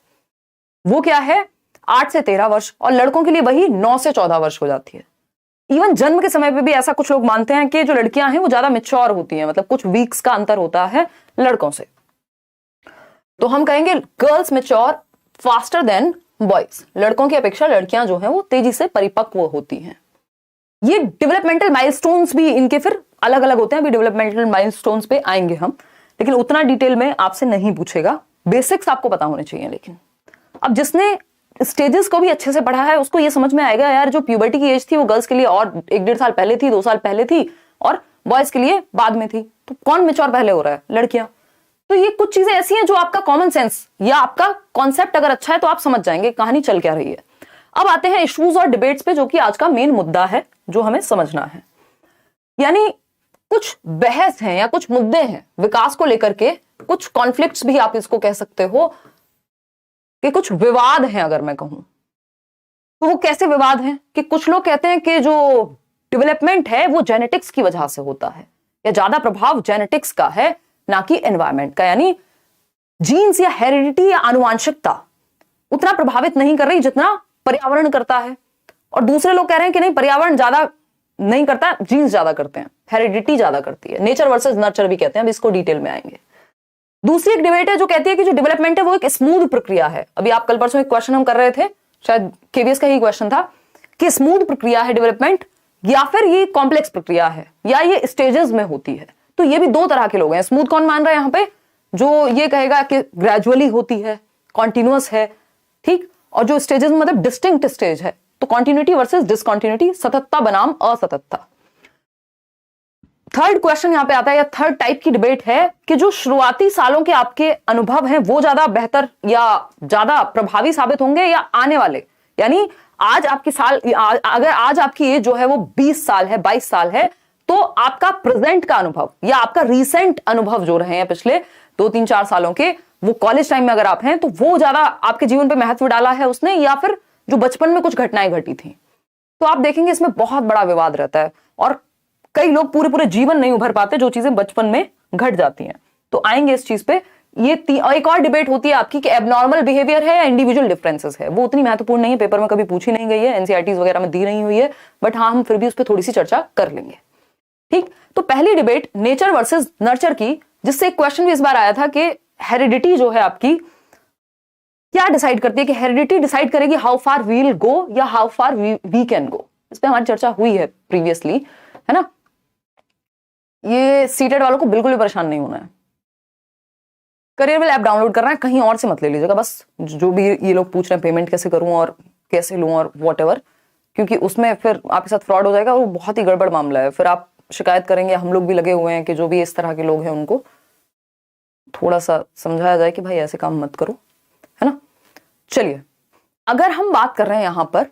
वो क्या है? 8 से 13 वर्ष, और लड़कों के लिए वही 9 से 14 वर्ष हो जाती है। इवन जन्म के समय पे भी ऐसा कुछ लोग मानते हैं कि जो लड़कियां हैं वो ज्यादा मैच्योर होती हैं, मतलब कुछ वीक्स का अंतर होता है लड़कों से। तो हम कहेंगे girls mature faster than boys, लड़कों की अपेक्षा लड़कियां जो हैं वो तेजी से परिपक्व होती हैं। ये डेवलपमेंटल माइलस्टोन्स भी इनके फिर अलग अलग होते हैं, अभी डेवलपमेंटल माइलस्टोन्स पे आएंगे हम, लेकिन उतना डिटेल में आपसे नहीं पूछेगा, बेसिक्स आपको पता होने चाहिए। लेकिन अब जिसने स्टेजेस को भी अच्छे से पढ़ा है उसको ये समझ में आएगा, यार जो प्यूबर्टी की एज थी वो गर्ल्स के लिए और 1-1.5 साल पहले थी, 2 साल पहले थी, और बॉयज के लिए बाद में थी। तो कौन मैच्योर पहले हो रहा है? लड़कियां। तो ये कुछ चीजें ऐसी हैं जो आपका कॉमन सेंस या आपका कॉन्सेप्ट अगर अच्छा है तो आप समझ जाएंगे कहानी चल क्या रही है। अब आते हैं इश्यूज और डिबेट्स पे, जो कि आज का मेन मुद्दा है जो हमें समझना है। यानी कुछ बहस हैं या कुछ मुद्दे हैं विकास को लेकर के, कुछ कॉन्फ्लिक्ट्स भी आप इसको कह सकते हो, कि कुछ विवाद हैं। अगर मैं कहूं तो वो कैसे विवाद हैं कि कुछ लोग कहते हैं कि जो डेवलपमेंट है वो जेनेटिक्स की वजह से होता है, या ज्यादा प्रभाव जेनेटिक्स का है ना कि एनवायरमेंट का, यानी जीन्स या हेरिडिटी या आनुवांशिकता उतना प्रभावित नहीं कर रही जितना पर्यावरण करता है। और दूसरे लोग कह रहे हैं कि नहीं, पर्यावरण ज्यादा नहीं करता, जीन्स ज्यादा करते हैं, हेरिडिटी ज्यादा करती है। नेचर वर्सेस नर्चर भी कहते हैं, अब इसको डिटेल में आएंगे। दूसरी एक डिबेट है जो कहती है कि जो डेवलपमेंट है वो एक स्मूथ प्रक्रिया है। अभी आप कल परसों एक क्वेश्चन हम कर रहे थे, शायद केवीएस का ही क्वेश्चन था, कि स्मूथ प्रक्रिया है डेवलपमेंट या फिर ये कॉम्प्लेक्स प्रक्रिया है, या ये स्टेजेस में होती है। तो ये भी 2 तरह के लोग हैं। स्मूथ कौन मान रहा है यहां पे? जो ये कहेगा कि ग्रेजुअली होती है, कॉन्टिन्यूअस है, ठीक। और जो स्टेजेस मतलब डिस्टिंक्ट स्टेज है, तो कॉन्टिन्यूटी वर्सेस डिसकॉन्टिन्यूटी, सततता बनाम असततता। थर्ड क्वेश्चन यहां पे आता है, या थर्ड टाइप की डिबेट है कि जो शुरुआती सालों के आपके अनुभव हैं वो ज्यादा बेहतर या ज्यादा प्रभावी साबित होंगे या आने वाले, यानी आज आपकी साल, अगर आज आपकी एज जो है वो 20 साल है, 22 साल है, तो आपका प्रेजेंट का अनुभव या आपका रीसेंट अनुभव जो रहे हैं पिछले 2-3-4 सालों के, वो कॉलेज टाइम में अगर आप हैं तो वो ज्यादा आपके जीवन पे महत्व डाला है उसने, या फिर जो बचपन में कुछ घटनाएं घटी थी। तो आप देखेंगे इसमें बहुत बड़ा विवाद रहता है और कई लोग पूरे पूरे जीवन नहीं उभर पाते जो चीजें बचपन में घट जाती हैं। तो आएंगे इस चीज पे। ये और एक और डिबेट होती है आपकी कि एबनॉर्मल बिहेवियर है या इंडिविजुअल डिफरेंसेस है। वो उतनी महत्वपूर्ण नहीं है, पेपर में कभी पूछी नहीं गई है, एनसीईआरटीज वगैरह में दी नहीं हुई है, बट हाँ हम फिर भी उस पर थोड़ी सी चर्चा कर लेंगे। ठीक, तो पहली डिबेट नेचर वर्सेस नर्चर की, जिससे एक क्वेश्चन भी इस बार आया था कि हेरिडिटी जो है आपकी क्या डिसाइड करती है, कि हेरिडिटी डिसाइड करेगी how far we will go या how far we can go. इस पे हमारी चर्चा हुई है प्रीवियसली, है ना। ये सीटेड वालों को बिल्कुल भी परेशान नहीं होना है। करियरवेल ऐप डाउनलोड करना है, कहीं और से मत ले लीजिएगा। बस जो भी ये लोग पूछ रहे हैं पेमेंट कैसे करूं और कैसे लूं और व्हाटएवर, क्योंकि उसमें फिर आपके साथ फ्रॉड हो जाएगा और वो बहुत ही गड़बड़ मामला है। फिर आप शिकायत करेंगे। हम लोग भी लगे हुए हैं कि जो भी इस तरह के लोग हैं उनको थोड़ा सा समझाया जाए कि भाई ऐसे काम मत करो, है ना। चलिए, अगर हम बात कर रहे हैं यहां पर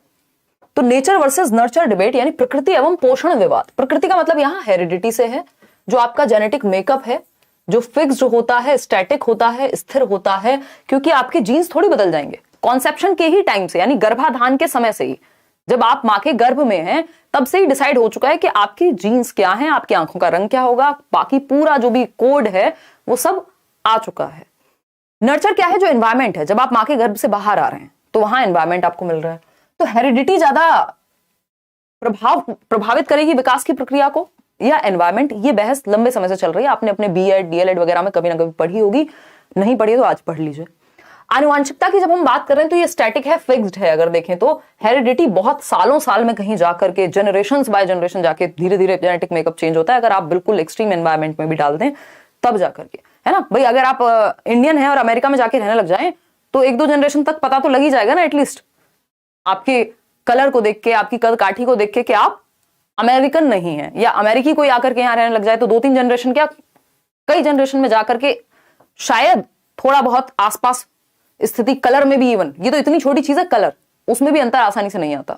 तो नेचर वर्सेस नर्चर डिबेट, यानी प्रकृति एवं पोषण विवाद। प्रकृति का मतलब यहां हेरिडिटी से है, जो आपका जेनेटिक मेकअप है, जो फिक्स्ड होता है, स्टैटिक होता है, स्थिर होता है, क्योंकि आपके जीन्स थोड़ी बदल जाएंगे। कॉन्सेप्शन के ही टाइम से, यानी गर्भाधान के समय से ही, जब आप मां के गर्भ में हैं तब से ही डिसाइड हो चुका है कि आपकी जीन्स क्या है, आपकी आंखों का रंग क्या होगा, बाकी पूरा जो भी कोड है वो सब आ चुका है। नर्चर क्या है, जो एनवायरमेंट है, जब आप मां के गर्भ से बाहर आ रहे हैं तो वहां एनवायरमेंट आपको मिल रहा है। तो हेरिडिटी ज्यादा प्रभावित करेगी विकास की प्रक्रिया को या एनवायरमेंट, ये बहस लंबे समय से चल रही है। आपने अपने बीएड डीएलएड वगैरह में कभी ना कभी पढ़ी होगी, नहीं पढ़ी तो आज पढ़ लीजिए। आनुवंशिकता की जब हम बात कर रहे हैं तो ये स्टैटिक है, फिक्स्ड है। अगर देखें तो हेरिडिटी बहुत सालों साल में कहीं जाकर के, जनरेशंस बाय जनरेशन जाके धीरे धीरे जेनेटिक मेकअप चेंज होता है। अगर आप बिल्कुल एक्सट्रीम एनवायरमेंट में भी डाल दें तब जाकर के, है ना भाई। अगर आप इंडियन है और अमेरिका में जाके रहने लग जाएं तो 1-2 जनरेशन तक पता तो लग ही जाएगा ना एटलीस्ट, आपके कलर को देख के, आपकी कद काठी को देख के कि आप अमेरिकन नहीं है। या अमेरिकी कोई आकर के यहां रहने लग जाए तो 2-3 जनरेशन क्या कई जनरेशन में जाकर के शायद थोड़ा बहुत आसपास स्थिति, कलर में भी इवन, ये तो इतनी छोटी चीज है कलर, उसमें भी अंतर आसानी से नहीं आता।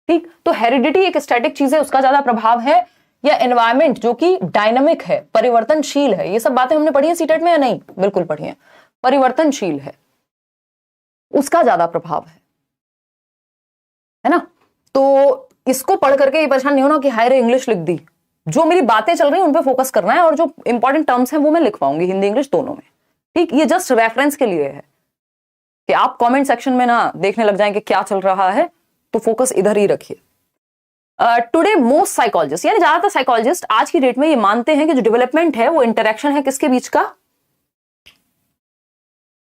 ठीक, तो हेरिडिटी एक स्टैटिक चीज है, उसका ज्यादा प्रभाव है, या एनवायरमेंट जो कि डायनामिक है, परिवर्तनशील है। ये सब बातें हमने पढ़ी है सीटेट में या नहीं? बिल्कुल पढ़ी है। परिवर्तनशील है, उसका ज्यादा प्रभाव है ना। तो इसको पढ़ करके ये परेशान नहीं होना कि हाय रे इंग्लिश लिख दी। जो मेरी बातें चल रही हैं उन पे फोकस करना है, और जो इंपॉर्टेंट टर्म्स हैं वो मैं लिखवाऊंगी, हिंदी इंग्लिश दोनों में। ठीक, ये जस्ट रेफरेंस के लिए है कि आप कमेंट सेक्शन में ना देखने लग जाएं कि क्या चल रहा है, तो फोकस इधर ही रखिए। टुडे मोस्ट साइकोलॉजिस्ट, यानी ज्यादातर साइकोलॉजिस्ट आज की डेट में ये मानते हैं कि जो डेवलपमेंट है वो इंटरेक्शन है किसके बीच का,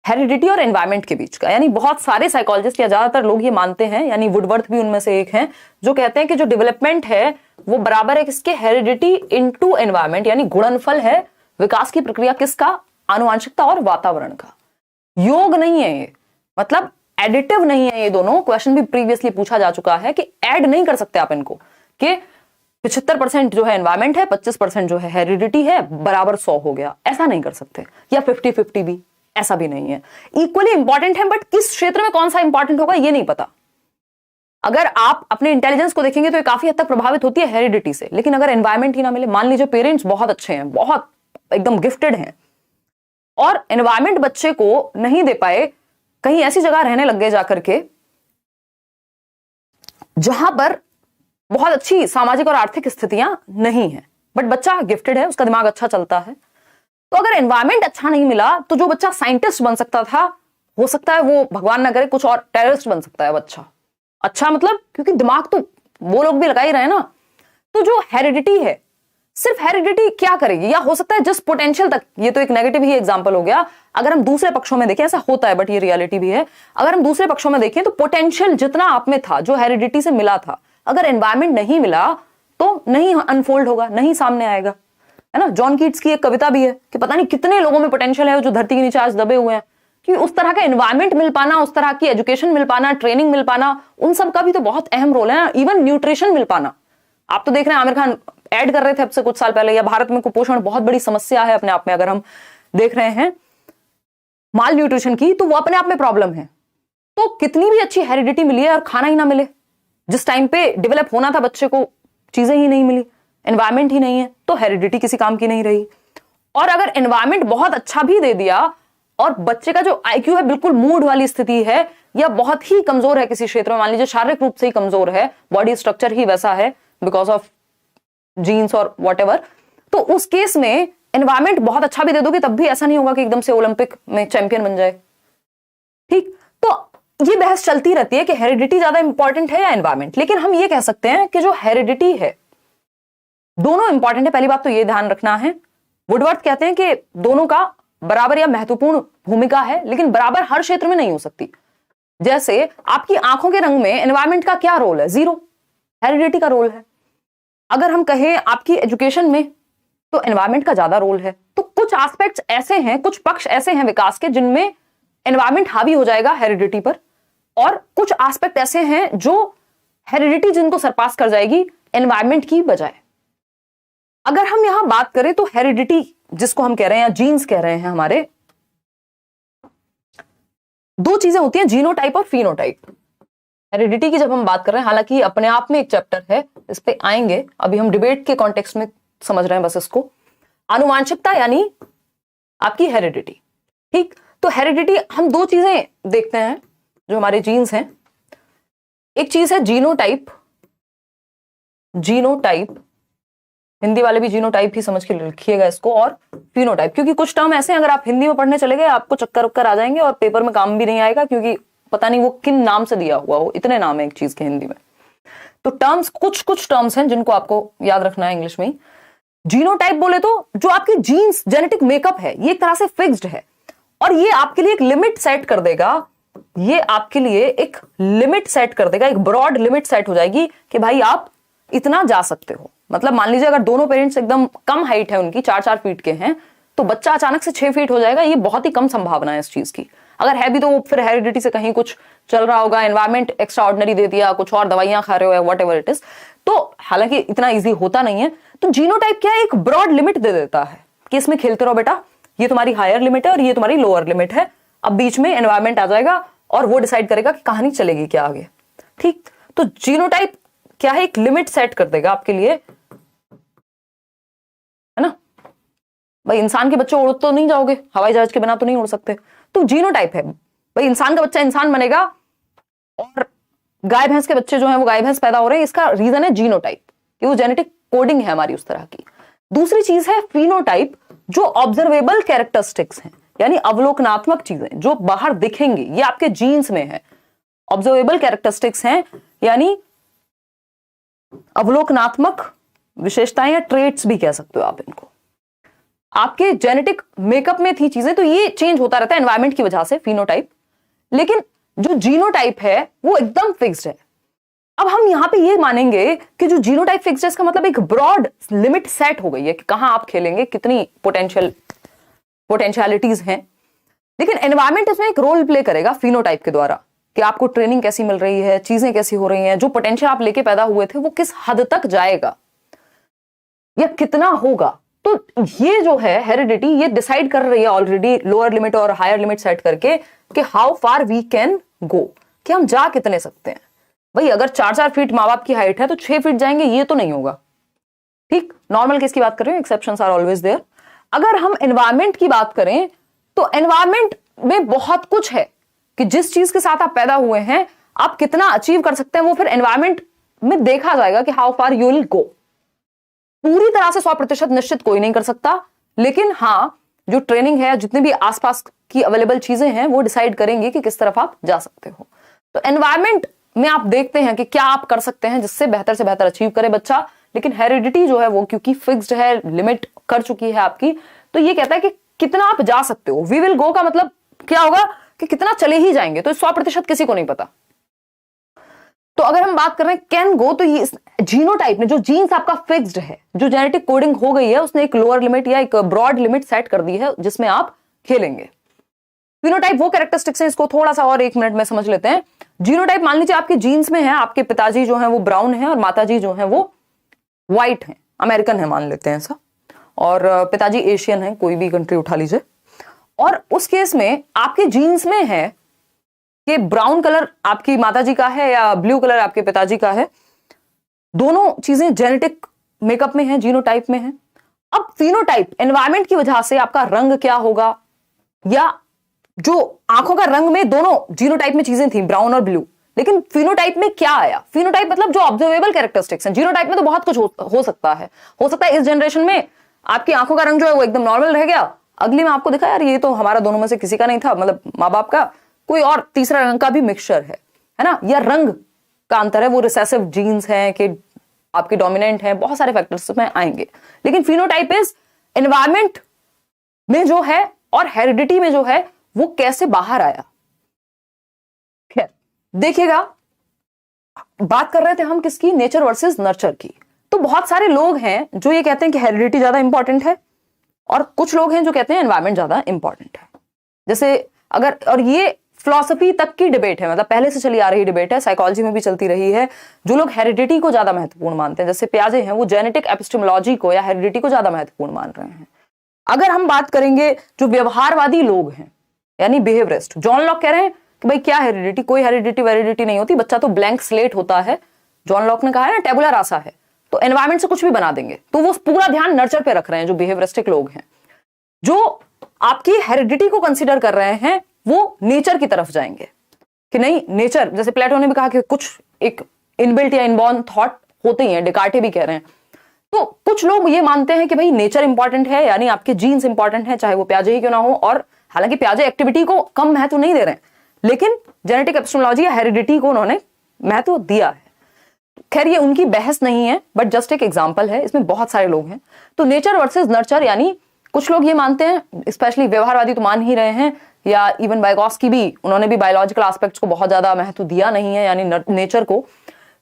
हेरिडिटी और एनवायरमेंट के बीच का। यानी बहुत सारे साइकोलॉजिस्ट या ज्यादातर लोग ये मानते हैं, यानी वुडवर्थ भी उनमें से एक हैं, जो कहते हैं कि जो डेवलपमेंट है वो बराबर है किसके, हेरिडिटी इनटू एनवायरमेंट, यानी गुणनफल है विकास की प्रक्रिया किसका, आनुवंशिकता और वातावरण का। योग नहीं है ये, मतलब एडिटिव नहीं है ये दोनों। क्वेश्चन भी प्रीवियसली पूछा जा चुका है कि ऐड नहीं कर सकते आप इनको, कि 75% जो है एनवायरमेंट है, 25% जो है हेरिडिटी है, बराबर 100 हो गया, ऐसा नहीं कर सकते। या 50-50 भी, ऐसा भी नहीं है। इक्वली इंपॉर्टेंट है, बट किस क्षेत्र में कौन सा इंपॉर्टेंट होगा ये नहीं पता। अगर आप अपने इंटेलिजेंस को देखेंगे तो ये काफी हद तक प्रभावित होती है हेरिडिटी से, लेकिन अगर एनवायरमेंट ही ना मिले, मान लीजिए पेरेंट्स बहुत अच्छे हैं, बहुत एकदम गिफ्टेड हैं, और एनवायरमेंट बच्चे को नहीं दे पाए, कहीं ऐसी जगह रहने लग गए जाकर के जहां पर बहुत अच्छी सामाजिक और आर्थिक स्थितियां नहीं है, बट बच्चा गिफ्टेड है, उसका दिमाग अच्छा चलता है, तो अगर एनवायरमेंट अच्छा नहीं मिला तो जो बच्चा साइंटिस्ट बन सकता था, हो सकता है वो भगवान ना करे कुछ और टेररिस्ट बन सकता है बच्चा। अच्छा मतलब, क्योंकि दिमाग तो वो लोग भी लगा ही रहे हैं ना। तो जो हेरिडिटी है, सिर्फ हेरिडिटी क्या करेगी, या हो सकता है जिस पोटेंशियल तक, ये तो एक नेगेटिव ही एग्जांपल हो गया। अगर हम दूसरे पक्षों में देखें, ऐसा होता है बट ये रियलिटी भी है, अगर हम दूसरे पक्षों में देखें तो पोटेंशियल जितना आप में था, जो हेरिडिटी से मिला था, अगर एनवायरमेंट नहीं मिला तो नहीं अनफोल्ड होगा, नहीं सामने आएगा, है ना। जॉन कीट्स की एक कविता भी है कि पता नहीं कितने लोगों में पोटेंशियल है जो धरती के नीचे आज दबे हुए हैं, कि उस तरह का एनवायरमेंट मिल पाना, उस तरह की एजुकेशन मिल पाना, ट्रेनिंग मिल पाना, उन सब का भी तो बहुत अहम रोल है ना। इवन न्यूट्रिशन मिल पाना, आप तो देख रहे हैं आमिर खान ऐड कर रहे थे अब से कुछ साल पहले, या भारत में कुपोषण बहुत बड़ी समस्या है अपने आप में, अगर हम देख रहे हैं माल न्यूट्रिशन की, तो वो अपने आप में प्रॉब्लम है। तो कितनी भी अच्छी हेरिडिटी मिली है और खाना ही ना मिले, जिस टाइम पे डेवलप होना था बच्चे को चीजें ही नहीं मिली, एनवायरमेंट ही नहीं है, तो हेरिडिटी किसी काम की नहीं रही। और अगर एनवायरमेंट बहुत अच्छा भी दे दिया और बच्चे का जो आईक्यू है बिल्कुल मूड वाली स्थिति है, या बहुत ही कमजोर है किसी क्षेत्र में, मान लीजिए शारीरिक रूप से ही कमजोर है, बॉडी स्ट्रक्चर ही वैसा है बिकॉज ऑफ जीन्स और व्हाटएवर, तो उस केस में एनवायरमेंट बहुत अच्छा भी दे दोगे तब भी ऐसा नहीं होगा कि एकदम से ओलंपिक में चैंपियन बन जाए। ठीक, तो ये बहस चलती रहती है कि हेरिडिटी ज्यादा इंपॉर्टेंट है या एनवायरमेंट, लेकिन हम ये कह सकते हैं कि जो हेरिडिटी है दोनों इंपॉर्टेंट है। पहली बात तो ये ध्यान रखना है, वुडवर्थ कहते हैं कि दोनों का बराबर या महत्वपूर्ण भूमिका है, लेकिन बराबर हर क्षेत्र में नहीं हो सकती। जैसे आपकी आंखों के रंग में एनवायरमेंट का क्या रोल है? जीरो, हेरिडिटी का रोल है। अगर हम कहें आपकी एजुकेशन में, तो एनवायरमेंट का ज्यादा रोल है। तो कुछ एस्पेक्ट्स ऐसे हैं, कुछ पक्ष ऐसे हैं विकास के जिनमें एनवायरमेंट हावी हो जाएगा हेरिडिटी पर, और कुछ एस्पेक्ट ऐसे हैं जो हेरिडिटी जिनको सरपास कर जाएगी एनवायरमेंट की बजाय। अगर हम यहां बात करें तो हेरिडिटी जिसको हम कह रहे हैं या जीन्स कह रहे हैं, हमारे दो चीजें होती हैं, जीनोटाइप और फिनोटाइप। हेरिडिटी की जब हम बात कर रहे हैं, हालांकि अपने आप में एक चैप्टर है, इस पे आएंगे, अभी हम डिबेट के कॉन्टेक्स्ट में समझ रहे हैं बस इसको। आनुवांशिकता यानी आपकी हेरिडिटी। ठीक, तो हेरिडिटी हम दो चीजें देखते हैं जो हमारे जीन्स हैं। एक चीज है जीनोटाइप, जीनोटाइप हिंदी वाले भी जीनोटाइप ही समझ के लिखिएगा इसको, और फिनोटाइप, क्योंकि कुछ टर्म ऐसे हैं अगर आप हिंदी में पढ़ने चले गए आपको चक्कर उक्कर आ जाएंगे और पेपर में काम भी नहीं आएगा, क्योंकि पता नहीं वो किन नाम से दिया हुआ हो, इतने नाम है एक चीज के हिंदी में। तो टर्म्स, कुछ टर्म्स हैं जिनको आपको याद रखना है इंग्लिश में ही। जीनोटाइप बोले तो जो आपकी जीन्स जेनेटिक मेकअप है ये एक तरह से फिक्स्ड है, और ये आपके लिए एक लिमिट सेट कर देगा, ये आपके लिए एक लिमिट सेट कर देगा, एक ब्रॉड लिमिट सेट हो जाएगी कि भाई आप इतना जा सकते हो। मतलब मान लीजिए अगर दोनों पेरेंट्स एकदम कम हाइट है उनकी, 4-4 फीट के हैं, तो बच्चा अचानक से 6 फीट हो जाएगा, ये बहुत ही कम संभावना है इस चीज की। अगर है भी तो वो फिर हेरिडिटी से कहीं कुछ चल रहा होगा, एनवायरमेंट एक्स्ट्रा ऑर्डिनरी दे दिया, कुछ और दवाइयां खा रहे हो, वट एवर इट इज, तो हालांकि इतना ईजी होता नहीं है। तो जीनोटाइप क्या है, एक ब्रॉड लिमिट दे देता है कि इसमें खेलते रहो बेटा, ये तुम्हारी हायर लिमिट है और ये तुम्हारी लोअर लिमिट है। अब बीच में एनवायरमेंट आ जाएगा और वो डिसाइड करेगा कि कहानी चलेगी क्या आगे। ठीक, तो जीनोटाइप क्या है, एक लिमिट सेट कर देगा आपके लिए, है ना। भाई इंसान के बच्चे उड़ तो नहीं जाओगे, हवाई जहाज के बिना तो नहीं उड़ सकते, तो जीनोटाइप है भाई, इंसान का बच्चा इंसान बनेगा और गाय भैंस के बच्चे जो हैं वो गाय भैंस पैदा हो रहे हैं। इसका रीजन है जीनोटाइप, कि वो जेनेटिक कोडिंग है हमारी उस तरह की। दूसरी चीज है फिनोटाइप, जो ऑब्जर्वेबल कैरेक्टरिस्टिक्स हैं, यानी अवलोकनात्मक चीजें जो बाहर दिखेंगी, ये आपके जीन्स में है। ऑब्जर्वेबल कैरेक्टरिस्टिक्स हैं यानी अवलोकनात्मक विशेषताएं या ट्रेट्स भी कह सकते हो आप इनको, आपके जेनेटिक मेकअप में थी चीजें, तो ये चेंज होता रहता है एनवायरमेंट की वजह से, फिनोटाइप। लेकिन जो जीनोटाइप है वो एकदम फिक्स्ड है। अब हम यहां पे ये मानेंगे कि जो जीनोटाइप फिक्स्ड है इसका मतलब एक ब्रॉड लिमिट सेट हो गई है कि कहां आप खेलेंगे, कितनी पोटेंशियलिटीज हैं। लेकिन एनवायरमेंट इसमें एक रोल प्ले करेगा फिनोटाइप के द्वारा, कि आपको ट्रेनिंग कैसी मिल रही है, चीजें कैसी हो रही हैं, जो पोटेंशियल आप लेके पैदा हुए थे वो किस हद तक जाएगा या कितना होगा। तो ये जो है हेरिडिटी, ये डिसाइड कर रही है ऑलरेडी लोअर लिमिट और हायर लिमिट सेट करके कि how far we can go, कि हम जा कितने सकते हैं। भाई अगर 4-4 फीट माँ बाप की हाइट है तो 6 फीट जाएंगे, ये तो नहीं होगा। ठीक, नॉर्मल केस की बात कर रहे हैं, एक्सेप्शंस आर ऑलवेज देयर। अगर हम एनवायरमेंट की बात करें तो एनवायरमेंट में बहुत कुछ है कि जिस चीज के साथ आप पैदा हुए हैं आप कितना अचीव कर सकते हैं, वो फिर एनवायरमेंट में देखा जाएगा कि how far you will go. पूरी तरह से 100% निश्चित कोई नहीं कर सकता, लेकिन हाँ जो ट्रेनिंग है, जितने भी आसपास की अवेलेबल चीजें हैं वो डिसाइड करेंगे कि किस तरफ आप जा सकते हो। तो एनवायरमेंट में आप देखते हैं कि क्या आप कर सकते हैं जिससे बेहतर से बेहतर अचीव करे बच्चा। लेकिन हेरिडिटी जो है वो क्योंकि फिक्स्ड है, लिमिट कर चुकी है आपकी, तो ये कहता है कि कितना आप जा सकते हो। वी विल गो का मतलब क्या होगा कि कितना चले ही जाएंगे, तो 100% किसी को नहीं पता। तो अगर हम बात कर रहे हैं कैन गो, तो ये जीनोटाइप में जो जीन्स आपका फिक्स्ड है, जो जेनेटिक कोडिंग हो गई है, उसने एक लोअर लिमिट या एक ब्रॉड लिमिट सेट कर दी है जिसमें आप खेलेंगे। फिनोटाइप वो कैरेक्टरिस्टिक्स हैं, इसको थोड़ा सा और 1 मिनट में समझ लेते हैं। जीनोटाइप मान लीजिए आपके जीन्स में है, आपके पिताजी जो हैं वो ब्राउन हैं और माताजी जो हैं वो व्हाइट हैं, अमेरिकन है मान लेते हैं ऐसा, और पिताजी एशियन है, कोई भी कंट्री उठा लीजिए, और उस केस में आपके जीन्स में है कि ब्राउन कलर आपकी माताजी का है या ब्लू कलर आपके पिताजी का है, दोनों चीजें जेनेटिक मेकअप में है, जीनोटाइप में है। अब फिनोटाइप, एनवायरमेंट की वजह से आपका रंग क्या होगा, या जो आंखों का रंग में दोनों जीनोटाइप में चीजें थी ब्राउन और ब्लू, लेकिन फिनोटाइप में क्या आया? फिनोटाइप मतलब जो ऑब्जर्वेबल कैरेक्टरिस्टिक्स हैं। जीनोटाइप में तो बहुत कुछ हो सकता है। हो सकता है इस जनरेशन में आपकी आंखों का रंग जो है वो एकदम नॉर्मल रह गया, अगली में आपको दिखा यार ये तो हमारा दोनों में से किसी का नहीं था, मतलब माँ बाप का, कोई और तीसरा रंग का भी मिक्सचर है ना, या रंग का अंतर है, वो रिसेसिव जीन्स हैं कि आपके डोमिनेंट हैं, बहुत सारे फैक्टर्स में आएंगे। लेकिन फिनोटाइप इज एनवायरमेंट में जो है और हेरिडिटी में जो है वो कैसे बाहर आया। खैर देखिएगा, बात कर रहे थे हम किसकी, नेचर वर्सेस नर्चर की। तो बहुत सारे लोग हैं जो ये कहते हैं कि हेरिडिटी ज्यादा इंपॉर्टेंट है, और कुछ लोग हैं जो कहते हैं एनवायरमेंट ज्यादा इंपॉर्टेंट है। जैसे अगर, और ये फिलॉसफी तक की डिबेट है, मतलब पहले से चली आ रही डिबेट है, साइकोलॉजी में भी चलती रही है। जो लोग हेरिडिटी को ज्यादा महत्वपूर्ण मानते हैं, जैसे पियाजे हैं, वो जेनेटिक एपिस्टेमोलॉजी को या हेरिडिटी को ज्यादा महत्वपूर्ण मान रहे हैं। अगर हम बात करेंगे जो व्यवहारवादी लोग हैं यानी बिहेवियरिस्ट, जॉन लॉक कह रहे हैं कि भाई क्या हेरिडिटी, कोई हेरिडिटी वेरिडिटी नहीं होती, बच्चा तो ब्लैंक स्लेट होता है। जॉन लॉक ने कहा है ना टेबुला रासा है, तो एनवायरमेंट से कुछ भी बना देंगे। तो वो पूरा ध्यान नर्चर पे रख रहे हैं जो बिहेवियरिस्टिक लोग हैं। जो आपकी हेरिडिटी को कंसीडर कर रहे हैं वो नेचर की तरफ जाएंगे कि नहीं, नेचर, जैसे प्लेटो ने भी कहा कि कुछ एक इनबिल्ट या इनबॉर्न थॉट होते ही हैं, डिकार्टे भी कह रहे हैं। तो कुछ लोग ये मानते हैं कि भाई नेचर इंपॉर्टेंट है, यानी आपके जीन्स इंपॉर्टेंट है, चाहे वो प्याजे ही क्यों ना हो, और हालांकि प्याजे एक्टिविटी को कम महत्व नहीं दे रहे हैं, लेकिन जेनेटिक एपिस्टेमोलॉजी या हेरिडिटी को उन्होंने महत्व दिया है। खैर ये उनकी बहस नहीं है, बट जस्ट एक एग्जांपल है, इसमें बहुत सारे लोग हैं। तो नेचर वर्सेस नर्चर, यानी कुछ लोग ये मानते हैं, स्पेशली व्यवहारवादी तो मान ही रहे हैं, या इवन वाइगॉस्की भी, उन्होंने भी बायोलॉजिकल एस्पेक्ट्स को बहुत ज्यादा महत्व दिया नहीं है, यानी नेचर को।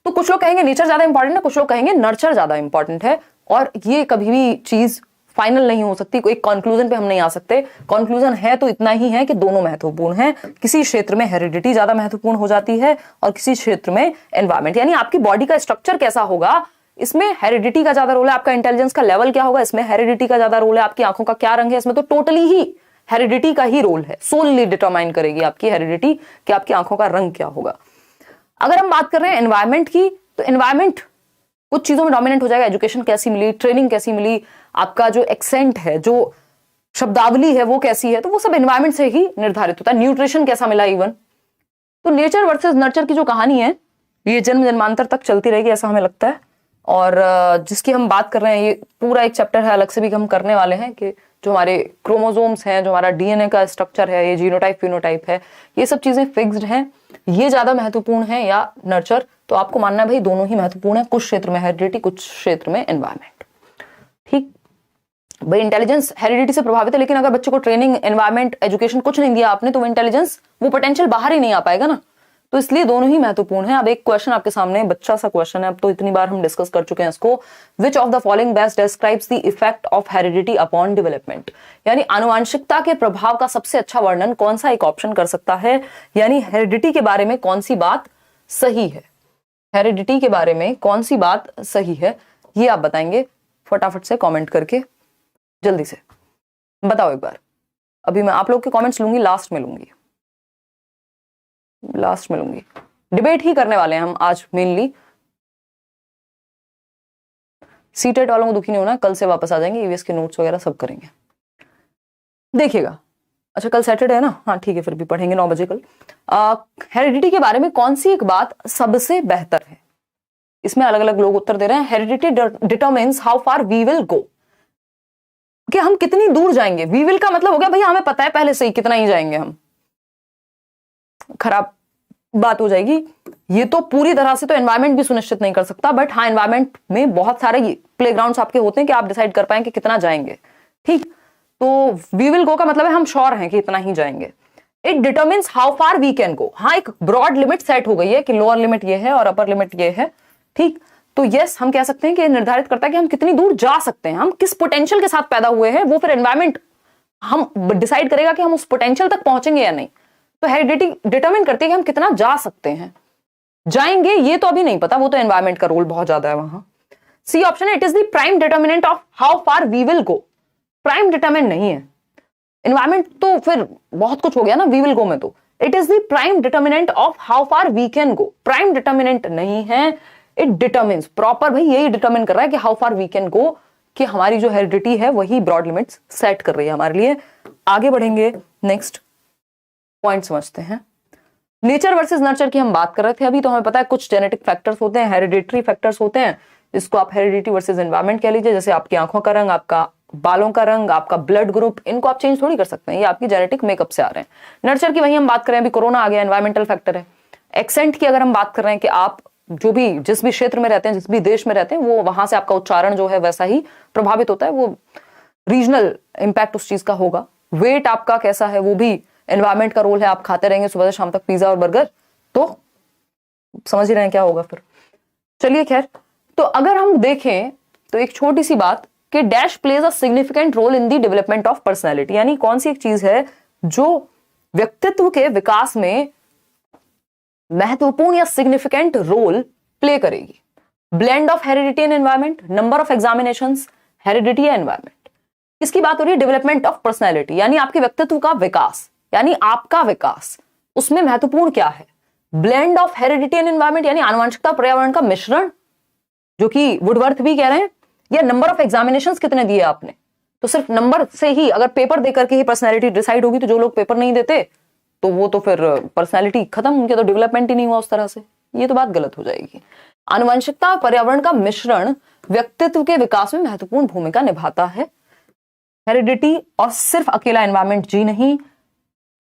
तो कुछ लोग कहेंगे नेचर ज्यादा इंपॉर्टेंट है, कुछ लोग कहेंगे नर्चर ज्यादा इंपॉर्टेंट है, और ये कभी भी चीज फाइनल नहीं हो सकती, कोई कंक्लूजन पे हम नहीं आ सकते। कंक्लूजन है तो इतना ही है कि दोनों महत्वपूर्ण हैं। किसी क्षेत्र में हेरिडिटी ज्यादा महत्वपूर्ण हो जाती है और किसी क्षेत्र में एनवायरमेंट, यानी आपकी बॉडी का स्ट्रक्चर कैसा होगा, इसमें हेरिडिटी का ज्यादा रोल है। आपका इंटेलिजेंस का लेवल क्या होगा, इसमें हेरिडिटी का ज्यादा रोल है। आपकी आंखों का क्या रंग है, इसमें तो टोटली ही हेरिडिटी का ही रोल है, सोलली डिटरमाइन करेगी आपकी हेरिडिटी कि आपकी आंखों का रंग क्या होगा। अगर हम बात कर रहे हैं एनवायरमेंट की, तो एनवायरमेंट कुछ चीजों में डोमिनेंट हो जाएगा। एजुकेशन कैसी मिली, ट्रेनिंग कैसी मिली, आपका जो एक्सेंट है, जो शब्दावली है वो कैसी है, तो वो सब एनवायरमेंट से ही निर्धारित होता है। न्यूट्रिशन कैसा मिला इवन। तो नेचर वर्सेस नर्चर की जो कहानी है ये जन्म जन्मांतर तक चलती रहेगी ऐसा हमें लगता है। और जिसकी हम बात कर रहे हैं, ये पूरा एक चैप्टर है अलग से भी हम करने वाले हैं कि जो हमारे क्रोमोसोम्स हैं, जो हमारा डीएनए का स्ट्रक्चर है, ये जीनोटाइप फिनोटाइप है, ये सब चीजें फिक्स्ड हैं, ये ज्यादा महत्वपूर्ण है या नर्चर। तो आपको मानना है भाई दोनों ही महत्वपूर्ण है, कुछ क्षेत्र में हेरिडिटी, कुछ क्षेत्र में एनवायरमेंट। ठीक भाई, इंटेलिजेंस हेरिडिटी से प्रभावित है, लेकिन अगर बच्चे को ट्रेनिंग, एनवायरमेंट, एजुकेशन कुछ नहीं दिया आपने, तो वो इंटेलिजेंस, वो पोटेंशियल बाहर ही नहीं आ पाएगा ना। तो इसलिए दोनों ही महत्वपूर्ण है। अब एक क्वेश्चन आपके सामने, बच्चा सा क्वेश्चन है, अब तो इतनी बार हम डिस्कस कर चुके हैं इसको। Which of the following best describes the effect of heredity upon development, यानी आनुवांशिकता के प्रभाव का सबसे अच्छा वर्णन कौन सा एक ऑप्शन कर सकता है, यानी हेरिडिटी के बारे में कौन सी बात सही है, हेरिडिटी के बारे में कौन सी बात सही है, ये आप बताएंगे फटाफट से कमेंट करके, जल्दी से बताओ एक बार। अभी मैं आप लोग के कमेंट्स लूंगी, लास्ट में लूंगी, डिबेट ही करने वाले हैं हम आज मेनली। सीटेट वालों को दुखी नहीं होना, कल से वापस आ जाएंगे, ईवीएस के नोट्स वगैरह सब करेंगे। देखिएगा, अच्छा कल सैटरडे है ना, हाँ ठीक है, फिर भी पढ़ेंगे 9 बजे कल। हेरिडिटी के बारे में कौन सी एक बात सबसे बेहतर है, इसमें अलग अलग लोग उत्तर दे रहे हैं। Heredity determines how far we will go, कि हम कितनी दूर जाएंगे। वी विल का मतलब हो गया भैया हमें पता है पहले से ही कितना ही जाएंगे हम, खराब बात हो जाएगी। ये तो पूरी तरह से तो एनवायरमेंट भी सुनिश्चित नहीं कर सकता, बट हाँ एनवायरमेंट में बहुत सारे प्लेग्राउंड्स आपके होते हैं कि आप डिसाइड कर पाएं कि कितना जाएंगे। ठीक, तो वी विल गो का मतलब है हम श्योर हैं कि इतना ही जाएंगे। It determines how far we can go, हाँ एक ब्रॉड लिमिट सेट हो गई है कि लोअर लिमिट ये है और अपर लिमिट ये है। ठीक, तो यस हम कह सकते हैं कि निर्धारित करता है कि हम कितनी दूर जा सकते हैं, हम किस पोटेंशियल के साथ पैदा हुए हैं, वो फिर एनवायरमेंट हम डिसाइड करेगा कि हम उस पोटेंशियल तक पहुंचेंगे या नहीं। तो हेरिडिटी डिटरमिन करती है कि हम कितना जा सकते हैं, जाएंगे ये तो अभी नहीं पता, वो तो एनवायरमेंट का रोल बहुत ज्यादा है वहां। सी ऑप्शन है, it is the prime determinant of how far we will go. Prime determinant नहीं है, एनवायरमेंट तो फिर बहुत कुछ हो गया ना वी विल गो में, तो it is the prime determinant of how far we can go. Prime determinant नहीं है, इट डिटर्मिन्स, प्रॉपर भाई यही डिटर्मिन कर रहा है कि how far we can go, कि हमारी जो हेरिडिटी है वही ब्रॉड लिमिट्स सेट कर रही है हमारे लिए। आगे बढ़ेंगे, नेक्स्ट पॉइंट समझते हैं। नेचर वर्सेस नर्चर की हम बात कर रहे थे अभी, तो हमें पता है कुछ जेनेटिक फैक्टर्स होते हैं, हेरिडिटरी फैक्टर्स होते हैं, इसको आप हेरिडिटी वर्सेस एनवायरमेंट कह लीजिए। जैसे आपकी आंखों का रंग, आपका बालों का रंग, आपका ब्लड ग्रुप, इनको आप चेंज थोड़ी कर सकते हैं, ये आपकी जेनेटिक मेकअप से आ रहे हैं। नर्चर की वही हम बात करें, अभी कोरोना आ गया, एनवायरमेंटल फैक्टर है। एक्सेंट की अगर हम बात कर रहे हैं कि आप जो भी जिस भी क्षेत्र में रहते हैं, जिस भी देश में रहते हैं, वो वहां से आपका उच्चारण जो है वैसा ही प्रभावित होता है, वो रीजनल इंपैक्ट उस चीज का होगा। वेट आपका कैसा है वो भी एनवायरमेंट का रोल है, आप खाते रहेंगे सुबह से शाम तक पिज्जा और बर्गर, तो समझ ही रहे हैं क्या होगा फिर। चलिए खैर, तो अगर हम देखें तो एक छोटी सी बात कि dash plays a significant role in the development of personality, यानी कौन सी एक चीज है जो व्यक्तित्व के विकास में महत्वपूर्ण या सिग्निफिकेंट रोल प्ले करेगी। Blend of heredity and environment, number of examinations, heredity या एनवायरमेंट। इसकी बात हो रही है डेवलपमेंट ऑफ पर्सनैलिटी, यानी आपके व्यक्तित्व का विकास, यानी आपका विकास, उसमें महत्वपूर्ण क्या है। Blend of heredity and environment, यानी आनुवंशिकता पर्यावरण का मिश्रण, जो कि वुडवर्थ भी कह रहे हैं, या नंबर ऑफ एग्जामिनेशंस कितने दिए आपने। तो सिर्फ नंबर से ही, अगर पेपर देकर के ही पर्सनैलिटी डिसाइड होगी, तो जो लोग पेपर नहीं देते तो वो तो फिर पर्सनैलिटी खत्म, उनके तो डेवलपमेंट ही नहीं हुआ उस तरह से, ये तो बात गलत हो जाएगी। आनुवंशिकता और पर्यावरण का मिश्रण व्यक्तित्व के विकास में महत्वपूर्ण भूमिका निभाता है। हेरिडिटी और सिर्फ अकेला एनवायरमेंट जी नहीं,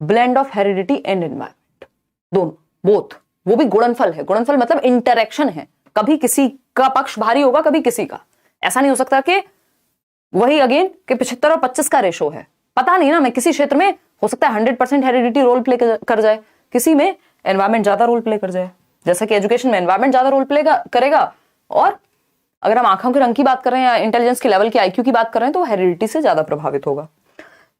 blend of heredity and environment, दोनों, बोथ, वो भी गुणनफल है। गुणनफल मतलब इंटरेक्शन है, कभी किसी का पक्ष भारी होगा, कभी किसी का। ऐसा नहीं हो सकता कि वही अगेन कि 75 और 25 का रेशो है, पता नहीं ना, मैं किसी क्षेत्र में हो सकता है 100% हेरिडिटी रोल प्ले कर जाए, किसी में एनवायरमेंट ज्यादा रोल प्ले कर जाए। जैसा कि एजुकेशन में एनवायरमेंट ज्यादा रोल प्ले करेगा, और अगर हम आंखों के रंग की बात कर रहे हैं या इंटेलिजेंस के लेवल की, आईक्यू की बात कर रहे हैं, तो हेरिडिटी से ज्यादा प्रभावित होगा।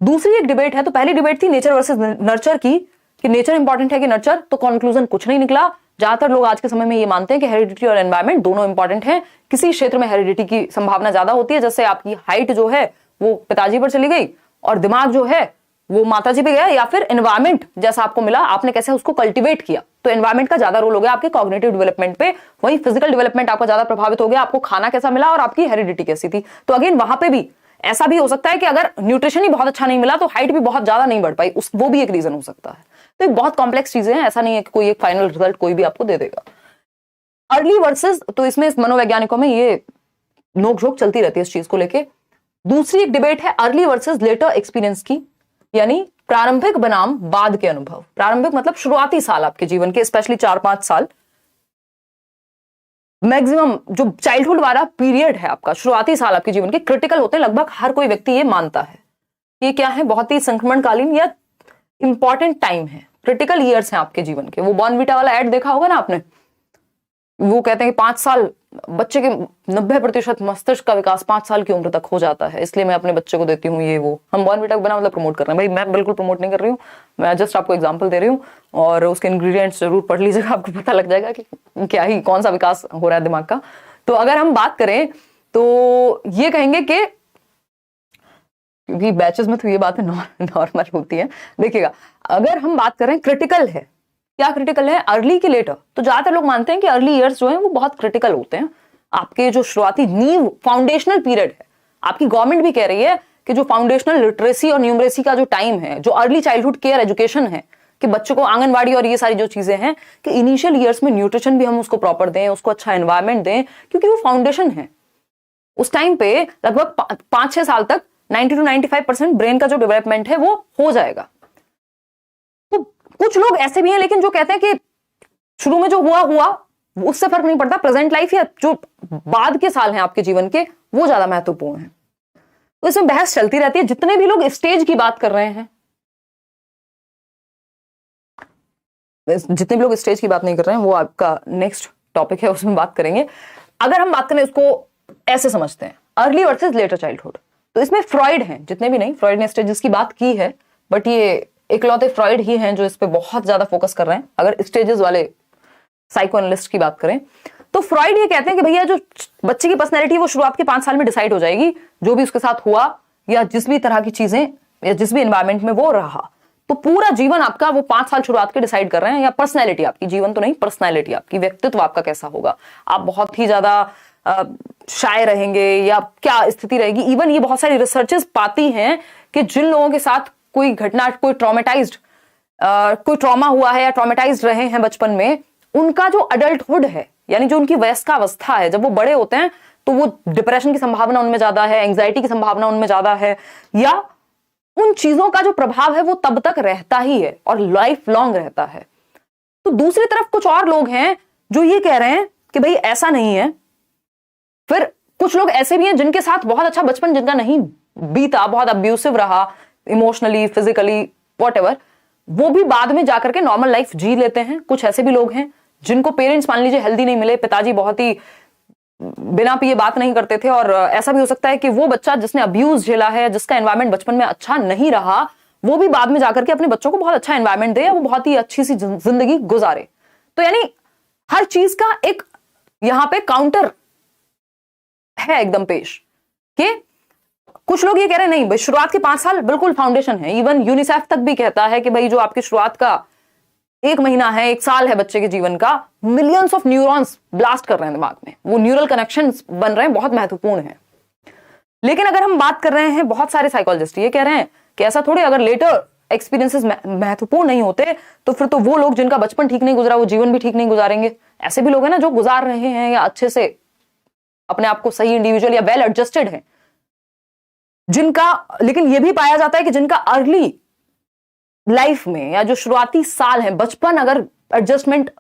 दूसरी एक डिबेट है, तो पहली डिबेट थी नेचर वर्सेस नर्चर की, कि नेचर इंपॉर्टेंट है कि नर्चर, तो कंक्लूजन कुछ नहीं निकला। ज्यादातर लोग आज के समय में ये मानते हैं कि हेरिडिटी और एनवायरमेंट दोनों इंपॉर्टेंट हैं। किसी क्षेत्र में हेरिडिटी की संभावना ज्यादा होती है, जैसे आपकी हाइट जो है वो पिताजी पर चली गई, और दिमाग जो है वो माताजी पे गया, या फिर एनवायरमेंट जैसा आपको मिला, आपने कैसे उसको कल्टीवेट किया, तो एनवायरमेंट का ज्यादा रोल हो गया आपके कॉग्निटिव डेवलपमेंट पे। वहीं फिजिकल डेवलपमेंट आपका ज्यादा प्रभावित हो गया, आपको खाना कैसा मिला और आपकी हेरिडिटी कैसी थी। तो अगेन वहां पे भी ऐसा भी हो सकता है कि अगर न्यूट्रिशन ही बहुत अच्छा नहीं मिला तो हाइट भी बहुत ज्यादा नहीं बढ़ पाई, वो भी एक रीजन हो सकता है। तो एक बहुत कॉम्प्लेक्स चीजें हैं, ऐसा नहीं है कि कोई एक फाइनल रिजल्ट कोई भी आपको दे देगा। अर्ली वर्सेस, तो इसमें मनोवैज्ञानिकों में ये नोकझोंक चलती रहती है इस चीज को लेके। दूसरी एक डिबेट है अर्ली वर्सेस लेटर एक्सपीरियंस की, यानी प्रारंभिक बनाम बाद के अनुभव। प्रारंभिक मतलब शुरुआती साल आपके जीवन के, स्पेशली 4-5 साल, मैक्सिमम जो चाइल्डहुड वाला पीरियड है आपका, शुरुआती साल आपके जीवन के क्रिटिकल होते हैं, लगभग हर कोई व्यक्ति ये मानता है। ये क्या है, बहुत ही संक्रमणकालीन या इंपॉर्टेंट टाइम है, क्रिटिकल ईयर्स हैं आपके जीवन के। वो बॉर्नवीटा वाला एड देखा होगा ना आपने, वो कहते हैं कि 5 साल बच्चे के 90% मस्तिष्क का विकास 5 साल की उम्र तक हो जाता है, इसलिए मैं अपने बच्चे को देती हूँ ये वो। हम बॉर्नवीटा को बिना मतलब प्रमोट कर रहे हैं भाई, मैं बिल्कुल प्रमोट नहीं कर रही हूँ, मैं जस्ट आपको एग्जांपल दे रही हूँ, और उसके इंग्रेडिएंट्स जरूर पढ़ लीजिएगा, आपको पता लग जाएगा कि क्या ही कौन सा विकास हो रहा है दिमाग का। तो अगर हम बात करें तो ये कहेंगे कि, क्योंकि बैचेस में तो ये बातें नॉर्मल होती है, देखिएगा अगर हम बात करें क्रिटिकल है, क्या क्रिटिकल है, अर्ली की लेटर, तो ज्यादातर लोग मानते हैं कि अर्ली ईयर्स जो हैं वो बहुत क्रिटिकल होते हैं। आपके जो शुरुआती नींव फाउंडेशनल पीरियड है, आपकी गवर्नमेंट भी कह रही है कि जो फाउंडेशनल लिटरेसी और न्यूमरेसी का जो टाइम है, जो अर्ली चाइल्डहुड केयर एजुकेशन है, कि बच्चों को आंगनवाड़ी और ये सारी जो चीजें हैं, कि इनिशियल ईयर्स में न्यूट्रिशन भी हम उसको प्रॉपर दें, उसको अच्छा एनवायरमेंट दें, क्योंकि वो फाउंडेशन है। उस टाइम पे लगभग 5-6 साल तक 90 to 95% ब्रेन का जो डेवलपमेंट है वो हो जाएगा। तो कुछ लोग ऐसे भी हैं लेकिन जो कहते हैं कि शुरू में जो हुआ उससे फर्क नहीं पड़ता, प्रेजेंट लाइफ या जो बाद के साल हैं आपके जीवन के वो ज्यादा महत्वपूर्ण है। तो इसमें बहस चलती रहती है। जितने भी लोग स्टेज की बात कर रहे हैं, जितने भी लोग स्टेज की बात नहीं कर रहे हैं, वो आपका नेक्स्ट टॉपिक है, उसमें बात करेंगे। अगर हम बात करें, इसको ऐसे समझते हैं अर्ली वर्सेस लेटर चाइल्डहुड, तो इसमें फ्रॉइड हैं, जितने भी नहीं, फ्रॉइड ने स्टेजेस की बात की है, बट ये इकलौते फ्रॉइड ही हैं जो इस पे बहुत ज्यादा फोकस कर रहे हैं। अगर स्टेजेस वाले साइको एनालिस्ट की बात करें तो फ्रॉइड ये कहते हैं कि भैया जो बच्चे की पर्सनैलिटी वो शुरुआत के 5 साल में डिसाइड हो जाएगी, जो भी उसके साथ हुआ या जिस भी तरह की चीजें या जिस भी एनवायरमेंट में वो रहा। तो पूरा जीवन आपका वो 5 साल शुरुआत के डिसाइड कर रहे हैं, या पर्सनैलिटी आपकी, जीवन तो नहीं, पर्सनैलिटी आपकी, व्यक्तित्व आपका कैसा होगा। आप बहुत ही ज्यादा शाय रहेंगे या क्या स्थिति रहेगी। इवन ये बहुत सारी रिसर्चेस पाती हैं कि जिन लोगों के साथ कोई घटना, कोई ट्रॉमेटाइज्ड, कोई ट्रॉमा हुआ है या ट्रॉमेटाइज्ड रहे हैं बचपन में, उनका जो अडल्टहुड है, यानी जो उनकी वयस्कावस्था है, जब वो बड़े होते हैं तो वो डिप्रेशन की संभावना उनमें ज्यादा है, एंग्जाइटी की संभावना उनमें ज्यादा है, या उन चीजों का जो प्रभाव है वो तब तक रहता ही है और लाइफ लॉन्ग रहता है। तो दूसरी तरफ कुछ और लोग हैं जो ये कह रहे हैं कि भाई ऐसा नहीं है। फिर कुछ लोग ऐसे भी हैं जिनके साथ बहुत अच्छा बचपन जिनका नहीं बीता, बहुत अब्यूसिव रहा इमोशनली, फिजिकली, व्हाटएवर, वो भी बाद में जाकर के नॉर्मल लाइफ जी लेते हैं। कुछ ऐसे भी लोग हैं जिनको पेरेंट्स मान लीजिए हेल्दी नहीं मिले, पिताजी बहुत ही बिना पिए बात नहीं करते थे, और ऐसा भी हो सकता है कि वो बच्चा जिसने अब्यूज झेला है, जिसका एनवायरमेंट बचपन में अच्छा नहीं रहा, वो भी बाद में जाकर के अपने बच्चों को बहुत अच्छा एनवायरमेंट दे, वो बहुत ही अच्छी सी जिंदगी गुजारे। तो यानी हर चीज का एक यहां पे काउंटर है एकदम पेश, कि कुछ लोग ये कह रहे हैं नहीं भाई शुरुआत के 5 साल बिल्कुल फाउंडेशन है। इवन यूनिसेफ तक भी कहता है कि भाई जो आपकी शुरुआत का 1 महीना है, 1 साल है बच्चे के जीवन का, मिलियंस ऑफ न्यूरॉन्स ब्लास्ट कर रहे हैं दिमाग में, वो न्यूरल कनेक्शंस बन रहे हैं, बहुत महत्वपूर्ण है। लेकिन अगर हम बात कर रहे हैं, बहुत सारे साइकोलॉजिस्ट ये कह रहे हैं कि ऐसा थोड़े, अगर लेटर एक्सपीरियंसेस महत्वपूर्ण नहीं होते तो फिर तो वो लोग जिनका बचपन ठीक नहीं गुजरा वो जीवन भी ठीक नहीं गुजारेंगे। ऐसे भी लोग हैं ना जो गुजार रहे हैं या अच्छे से अपने आप को सही इंडिविजुअल या वेल एडजस्टेड है, जिनका, लेकिन यह भी पाया जाता है कि जिनका अर्ली लाइफ में या जो शुरुआती साल है, बचपन अगर एडजस्टमेंट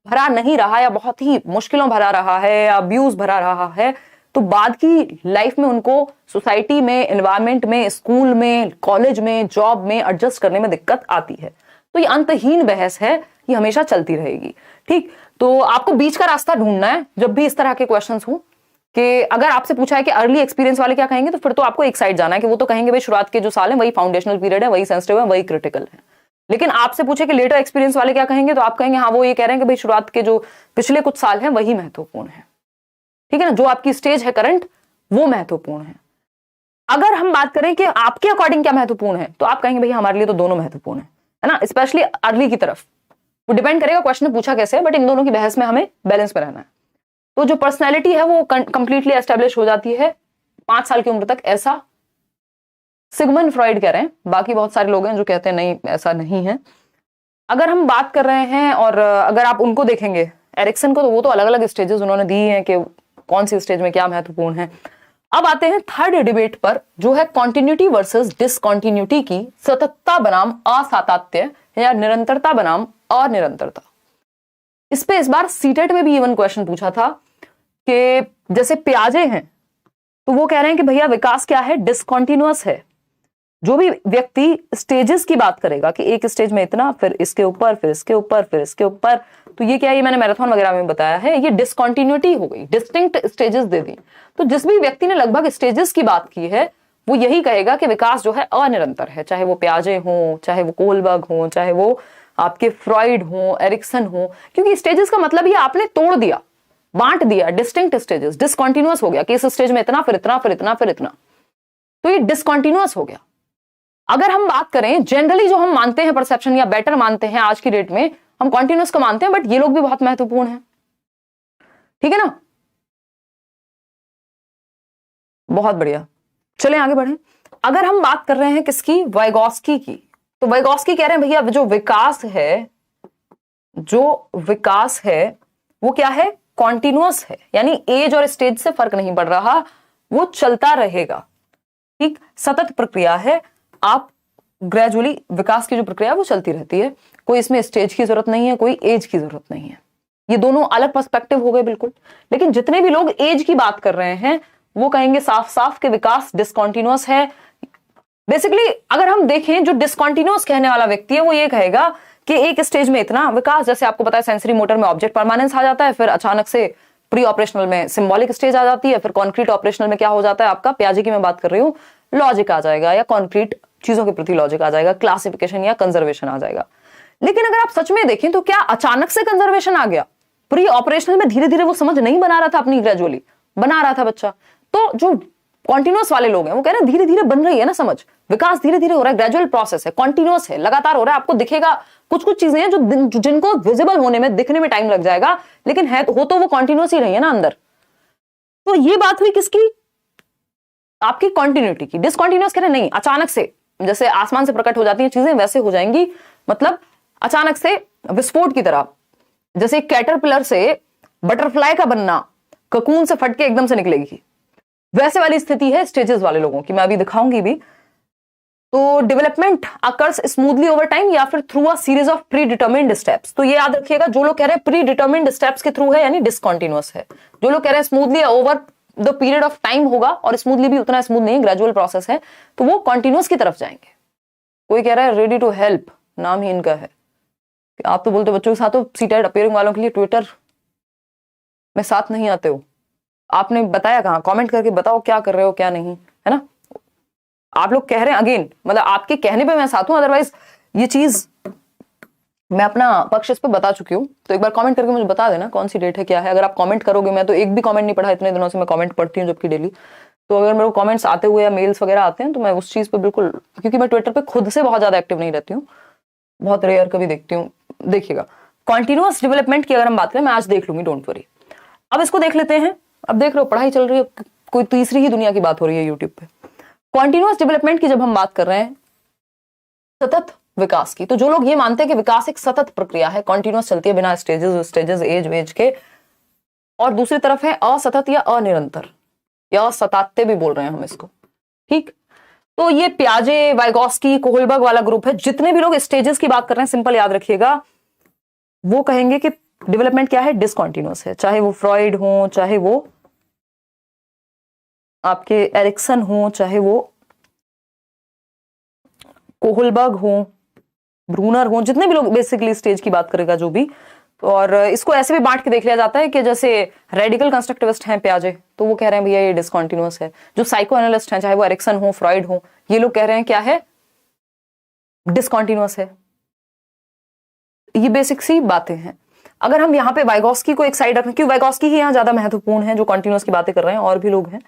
भरा नहीं रहा या बहुत ही मुश्किलों भरा रहा है या अब्यूज भरा रहा है, तो बाद की लाइफ में उनको सोसाइटी में, एनवायरमेंट में, स्कूल में, कॉलेज में, जॉब में एडजस्ट करने में दिक्कत आती है। तो ये अंतहीन बहस है, ये हमेशा चलती रहेगी। ठीक, तो आपको बीच का रास्ता ढूंढना है जब भी इस तरह के क्वेश्चंस हो, कि अगर आपसे पूछा है कि अर्ली एक्सपीरियंस वाले क्या कहेंगे, तो फिर तो आपको एक साइड जाना है कि वो तो कहेंगे भाई शुरुआत के जो साल है वही फाउंडेशनल पीरियड है, वही सेंसिटिव है, वही क्रिटिकल है। लेकिन आपसे पूछे कि लेटर एक्सपीरियंस वाले क्या कहेंगे, तो आप कहेंगे हाँ वो ये कह रहे हैं कि भाई शुरुआत के जो पिछले कुछ साल हैं वही महत्वपूर्ण है। ठीक है ना, जो आपकी स्टेज है करंट वो महत्वपूर्ण है। अगर हम बात करें कि आपके अकॉर्डिंग क्या महत्वपूर्ण है, तो आप कहेंगे भैया हमारे लिए तो दोनों महत्वपूर्ण है ना, स्पेशली अर्ली की तरफ। वो डिपेंड करेगा क्वेश्चन ने पूछा कैसे, बट इन दोनों की बहस में हमें बैलेंस में रहना है। तो जो पर्सनैलिटी है वो कंप्लीटली एस्टेब्लिश हो जाती है 5 साल की उम्र तक, ऐसा सिगमंड फ्रॉइड कह रहे हैं। बाकी बहुत सारे लोग हैं जो कहते हैं नहीं ऐसा नहीं है। अगर हम बात कर रहे हैं, और अगर आप उनको देखेंगे एरिक्सन को, तो वो तो अलग अलग स्टेजेस उन्होंने दी हैं कि कौन सी स्टेज में क्या महत्वपूर्ण है। अब आते हैं थर्ड डिबेट पर, जो है कॉन्टिन्यूटी वर्सेस डिसकॉन्टिन्यूटी की, सततता बनाम असातत्य या निरंतरता बनाम अनिरंतरता। इस पे इस बार सीटेट में भी इवन क्वेश्चन पूछा था कि जैसे प्याजे हैं तो वो कह रहे हैं कि भैया विकास क्या है, डिसकॉन्टिन्यूअस है। जो भी व्यक्ति स्टेजेस की बात करेगा कि एक स्टेज में इतना, फिर इसके ऊपर, फिर इसके ऊपर, फिर इसके ऊपर, तो ये क्या है, ये मैंने मैराथन वगैरह में बताया है, ये डिसकॉन्टिन्यूटी हो गई, डिस्टिंक्ट स्टेजेस दे दी। तो जिस भी व्यक्ति ने लगभग स्टेजेस की बात की है वो यही कहेगा कि विकास जो है अनिरंतर है, चाहे वो प्याजे हो, चाहे वो कोलबर्ग हो, चाहे वो आपके फ्रॉइड हो, एरिक्सन हो, क्योंकि स्टेजेस का मतलब ये आपने तोड़ दिया, बांट दिया, डिस्टिंक्ट स्टेजेस, डिसकॉन्टिन्यूअस हो गया कि इस स्टेज में इतना, फिर इतना, फिर इतना, फिर इतना, तो ये डिसकॉन्टिन्यूअस हो गया। अगर हम बात करें जनरली जो हम मानते हैं परसेप्शन या बेटर मानते हैं आज की डेट में, हम कॉन्टिन्यूअस को मानते हैं, बट ये लोग भी बहुत महत्वपूर्ण है। ठीक है ना, बहुत बढ़िया, चलें आगे बढ़ें। अगर हम बात कर रहे हैं किसकी, वाइगॉस्की की, तो वाइगॉस्की कह रहे हैं भैया जो विकास है वो क्या है, कॉन्टिन्यूअस है, यानी एज और स्टेज से फर्क नहीं पड़ रहा, वो चलता रहेगा। ठीक, सतत प्रक्रिया है, आप ग्रेजुअली विकास की जो प्रक्रिया वो चलती रहती है, कोई इसमें स्टेज की जरूरत नहीं है, कोई एज की जरूरत नहीं है। ये दोनों अलग पर्सपेक्टिव हो गए बिल्कुल। लेकिन जितने भी लोग एज की बात कर रहे हैं वो कहेंगे साफ साफ कि विकास डिसकॉन्टिन्यूअस है। बेसिकली अगर हम देखें, जो डिसकॉन्टिन्यूअस कहने वाला व्यक्ति है वो ये कहेगा कि एक स्टेज में इतना विकास, जैसे आपको पता है सेंसरी मोटर में ऑब्जेक्ट परमानेंस आ जाता है, फिर अचानक से प्री ऑपरेशनल में सिंबॉलिक स्टेज आ जाती है, फिर कॉन्क्रीट ऑपरेशनल में क्या हो जाता है आपका, प्याजे की मैं बात कर रही हूं, लॉजिक आ जाएगा या कॉन्क्रीट चीजों के प्रति लॉजिक आ जाएगा, क्लासिफिकेशन या कंजर्वेशन आ जाएगा। लेकिन अगर आप सच में देखें तो क्या अचानक से कंजर्वेशन आ गया, प्री ऑपरेशनल में धीरे धीरे वो समझ नहीं बना रहा था अपनी, ग्रेजुअली बना रहा था बच्चा। तो जो कॉन्टिन्यूअस वाले लोग हैं वो कह रहे हैं धीरे धीरे बन रही है ना समझ, विकास धीरे धीरे हो रहा है, ग्रेजुअल प्रोसेस है, कॉन्टिन्यूअस है, लगातार हो रहा है। आपको दिखेगा कुछ कुछ चीजें हैं जो जिनको विजिबल होने में, दिखने में टाइम लग जाएगा, लेकिन है हो तो वो कॉन्टिन्यूअस ही रही है ना अंदर। तो ये बात हुई किसकी, आपकी कॉन्टिन्यूटी की। डिसकॉन्टिन्यूअस कह रहे नहीं, अचानक से जैसे आसमान से प्रकट हो जाती हैं चीजें वैसे हो जाएंगी, मतलब अचानक से विस्फोट की तरह, जैसे कैटरपिलर से बटरफ्लाई का बनना, ककून से फटके एकदम से निकलेगी, वैसे वाली स्थिति है स्टेजेस वाले लोगों की। मैं अभी दिखाऊंगी भी। तो development occurs smoothly over time या फिर through a series of pre determined steps. तो ये याद रखिएगा, जो लोग कह रहे हैं प्री डिटर्मिन्ड स्टेप्स के थ्रू है यानी डिसकॉन्टिन्यूअस है, जो लोग कह रहे हैं smoothly over the period of time होगा, और स्मूथली भी उतना स्मूथ नहीं, ग्रेजुअल प्रोसेस है, तो वो कॉन्टिन्यूअस की तरफ जाएंगे। कोई कह रहा है रेडी टू हेल्प, नाम ही इनका है। आप तो बोलते हो बच्चों के साथ तो सीटेड अपीयरिंग वालों के लिए ट्विटर में साथ नहीं आते हो, आपने बताया कहाँ, कमेंट करके बताओ क्या कर रहे हो क्या नहीं, है ना। आप लोग कह रहे हैं अगेन, मतलब आपके कहने पे मैं साथ हूं, अदरवाइज ये चीज मैं अपना पक्ष इस पे बता चुकी हूँ। तो एक बार कमेंट करके मुझे बता देना कौन सी डेट है क्या है। अगर आप कमेंट करोगे, मैं तो एक भी कमेंट नहीं पढ़ा इतने दिनों से, मैं कमेंट पढ़ती हूँ जबकि डेली। तो अगर मेरे को कमेंट्स आते हुए या मेल्स वगैरह आते हैं तो मैं उस चीज पे बिल्कुल, क्योंकि मैं ट्विटर पे खुद से बहुत ज्यादा एक्टिव नहीं रहती हूँ, बहुत रेयर कभी देखती हूँ। देखिएगा कॉन्टिन्यूअस डेवलपमेंट की अगर हम बात करें, मैं आज देख लूंगी, डोंट वरी। अब इसको देख लेते हैं। अब देख रहे हो पढ़ाई चल रही है, कोई तीसरी ही दुनिया की बात हो रही है यूट्यूब पे। कॉन्टिन्यूअस डेवलपमेंट की जब हम बात कर रहे हैं, सतत विकास की, तो जो लोग ये मानते हैं कि विकास एक सतत प्रक्रिया है, कॉन्टिन्यूअस चलती है बिना स्टेजेस एज के, और दूसरी तरफ है असतत या अनिरंतर, या असतात्य भी बोल रहे हैं हम इसको, ठीक। तो ये पियाजे, वाइगोस्की, कोहलबर्ग वाला ग्रुप है। जितने भी लोग स्टेजेस की बात कर रहे हैं, सिंपल याद रखिएगा, वो कहेंगे कि डेवलपमेंट क्या है, डिसकॉन्टिन्यूअस है। चाहे वो फ्रॉइड हो, चाहे वो आपके एरिक्सन हो, चाहे वो कोहलबर्ग हो, ब्रूनर हो, जितने भी लोग बेसिकली स्टेज की बात करेगा जो भी। और इसको ऐसे भी बांट के देख लिया जाता है कि जैसे रेडिकल कंस्ट्रक्टिविस्ट हैं पियाजे, तो वो कह रहे हैं भैया ये डिसकॉन्टिन्यूअस है। जो साइको एनालिस्ट हैं, चाहे वो एरिक्सन हो, फ्रॉइड हो, ये लोग कह रहे हैं क्या है, डिसकॉन्टिन्यूअस है। ये बेसिक सी बातें हैं। अगर हम यहाँ पे वाइगोस्की को एक साइड रखें, क्योंकि वाइगोस्की ही यहाँ ज्यादा महत्वपूर्ण है जो कॉन्टिन्यूअस की बातें कर रहे हैं, और भी लोग हैं।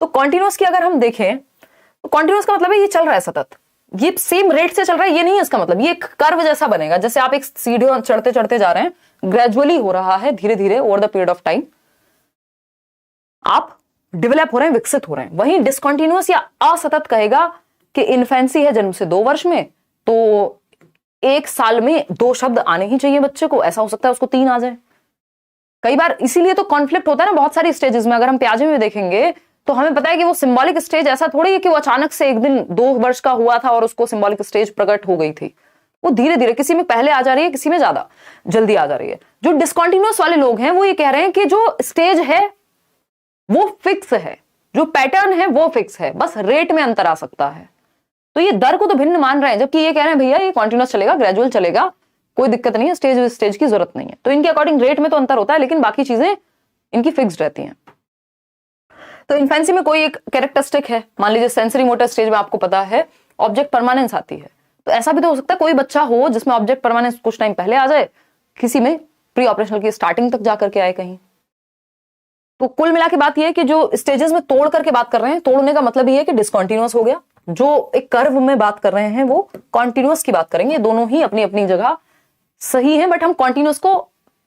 तो कॉन्टिन्यूअस की अगर हम देखें, तो कॉन्टिन्यूअस का मतलब है ये चल रहा है सतत, ये सेम रेट से चल रहा है, ये नहीं है इसका मतलब। ये एक कर्व जैसा बनेगा, जैसे आप एक सीढ़ी चढ़ते चढ़ते जा रहे हैं, ग्रेजुअली हो रहा है, धीरे धीरे over the period of time आप डेवलप हो रहे हैं, विकसित हो रहे हैं। वहीं डिसकॉन्टिन्यूअस या असतत कहेगा कि इन्फेंसी है जन्म से 2 वर्ष में, तो 1 साल में 2 शब्द आने ही चाहिए बच्चे को, ऐसा हो सकता है उसको 3 आ जाए कई बार। इसीलिए तो कॉन्फ्लिक्ट होता है ना बहुत सारी स्टेजेस में। अगर हम पियाजे में देखेंगे तो हमें पता है कि वो सिंबॉलिक स्टेज ऐसा थोड़ी है कि वो अचानक से एक दिन 2 वर्ष का हुआ था और उसको सिंबॉलिक स्टेज प्रकट हो गई थी। वो धीरे धीरे किसी में पहले आ जा रही है, किसी में ज्यादा जल्दी आ जा रही है। जो डिसकॉन्टिन्यूअस वाले लोग हैं वो ये कह रहे हैं कि जो स्टेज है वो फिक्स है, जो पैटर्न है वो फिक्स है, बस रेट में अंतर आ सकता है। तो ये दर को तो भिन्न मान रहे हैं, जबकि ये कह रहे हैं भैया ये कॉन्टिन्यूअस चलेगा, ग्रेजुअल चलेगा, कोई दिक्कत नहीं है, स्टेज की जरूरत नहीं है। तो इनके अकॉर्डिंग रेट में तो अंतर होता है, लेकिन बाकी चीजें इनकी फिक्स्ड रहती हैं। तो इन्फेंसी में कोई एक कैरेक्टरिस्टिक है, मान लीजिए सेंसरी मोटर स्टेज में आपको पता है ऑब्जेक्ट परमानेंस आती है, तो ऐसा भी तो हो सकता है कोई बच्चा हो जिसमें ऑब्जेक्ट परमानेंस कुछ टाइम पहले आ जाए, किसी में प्री ऑपरेशनल की स्टार्टिंग तक जाकर के आए कहीं। तो कुल मिला के बात यह है कि जो स्टेजेस में तोड़ करके बात कर रहे हैं, तोड़ने का मतलब ये है कि डिसकॉन्टिन्यूअस हो गया। जो एक कर्व में बात कर रहे हैं वो कॉन्टिन्यूअस की बात करेंगे। दोनों ही अपनी अपनी जगह सही है, बट हम कॉन्टिन्यूअस को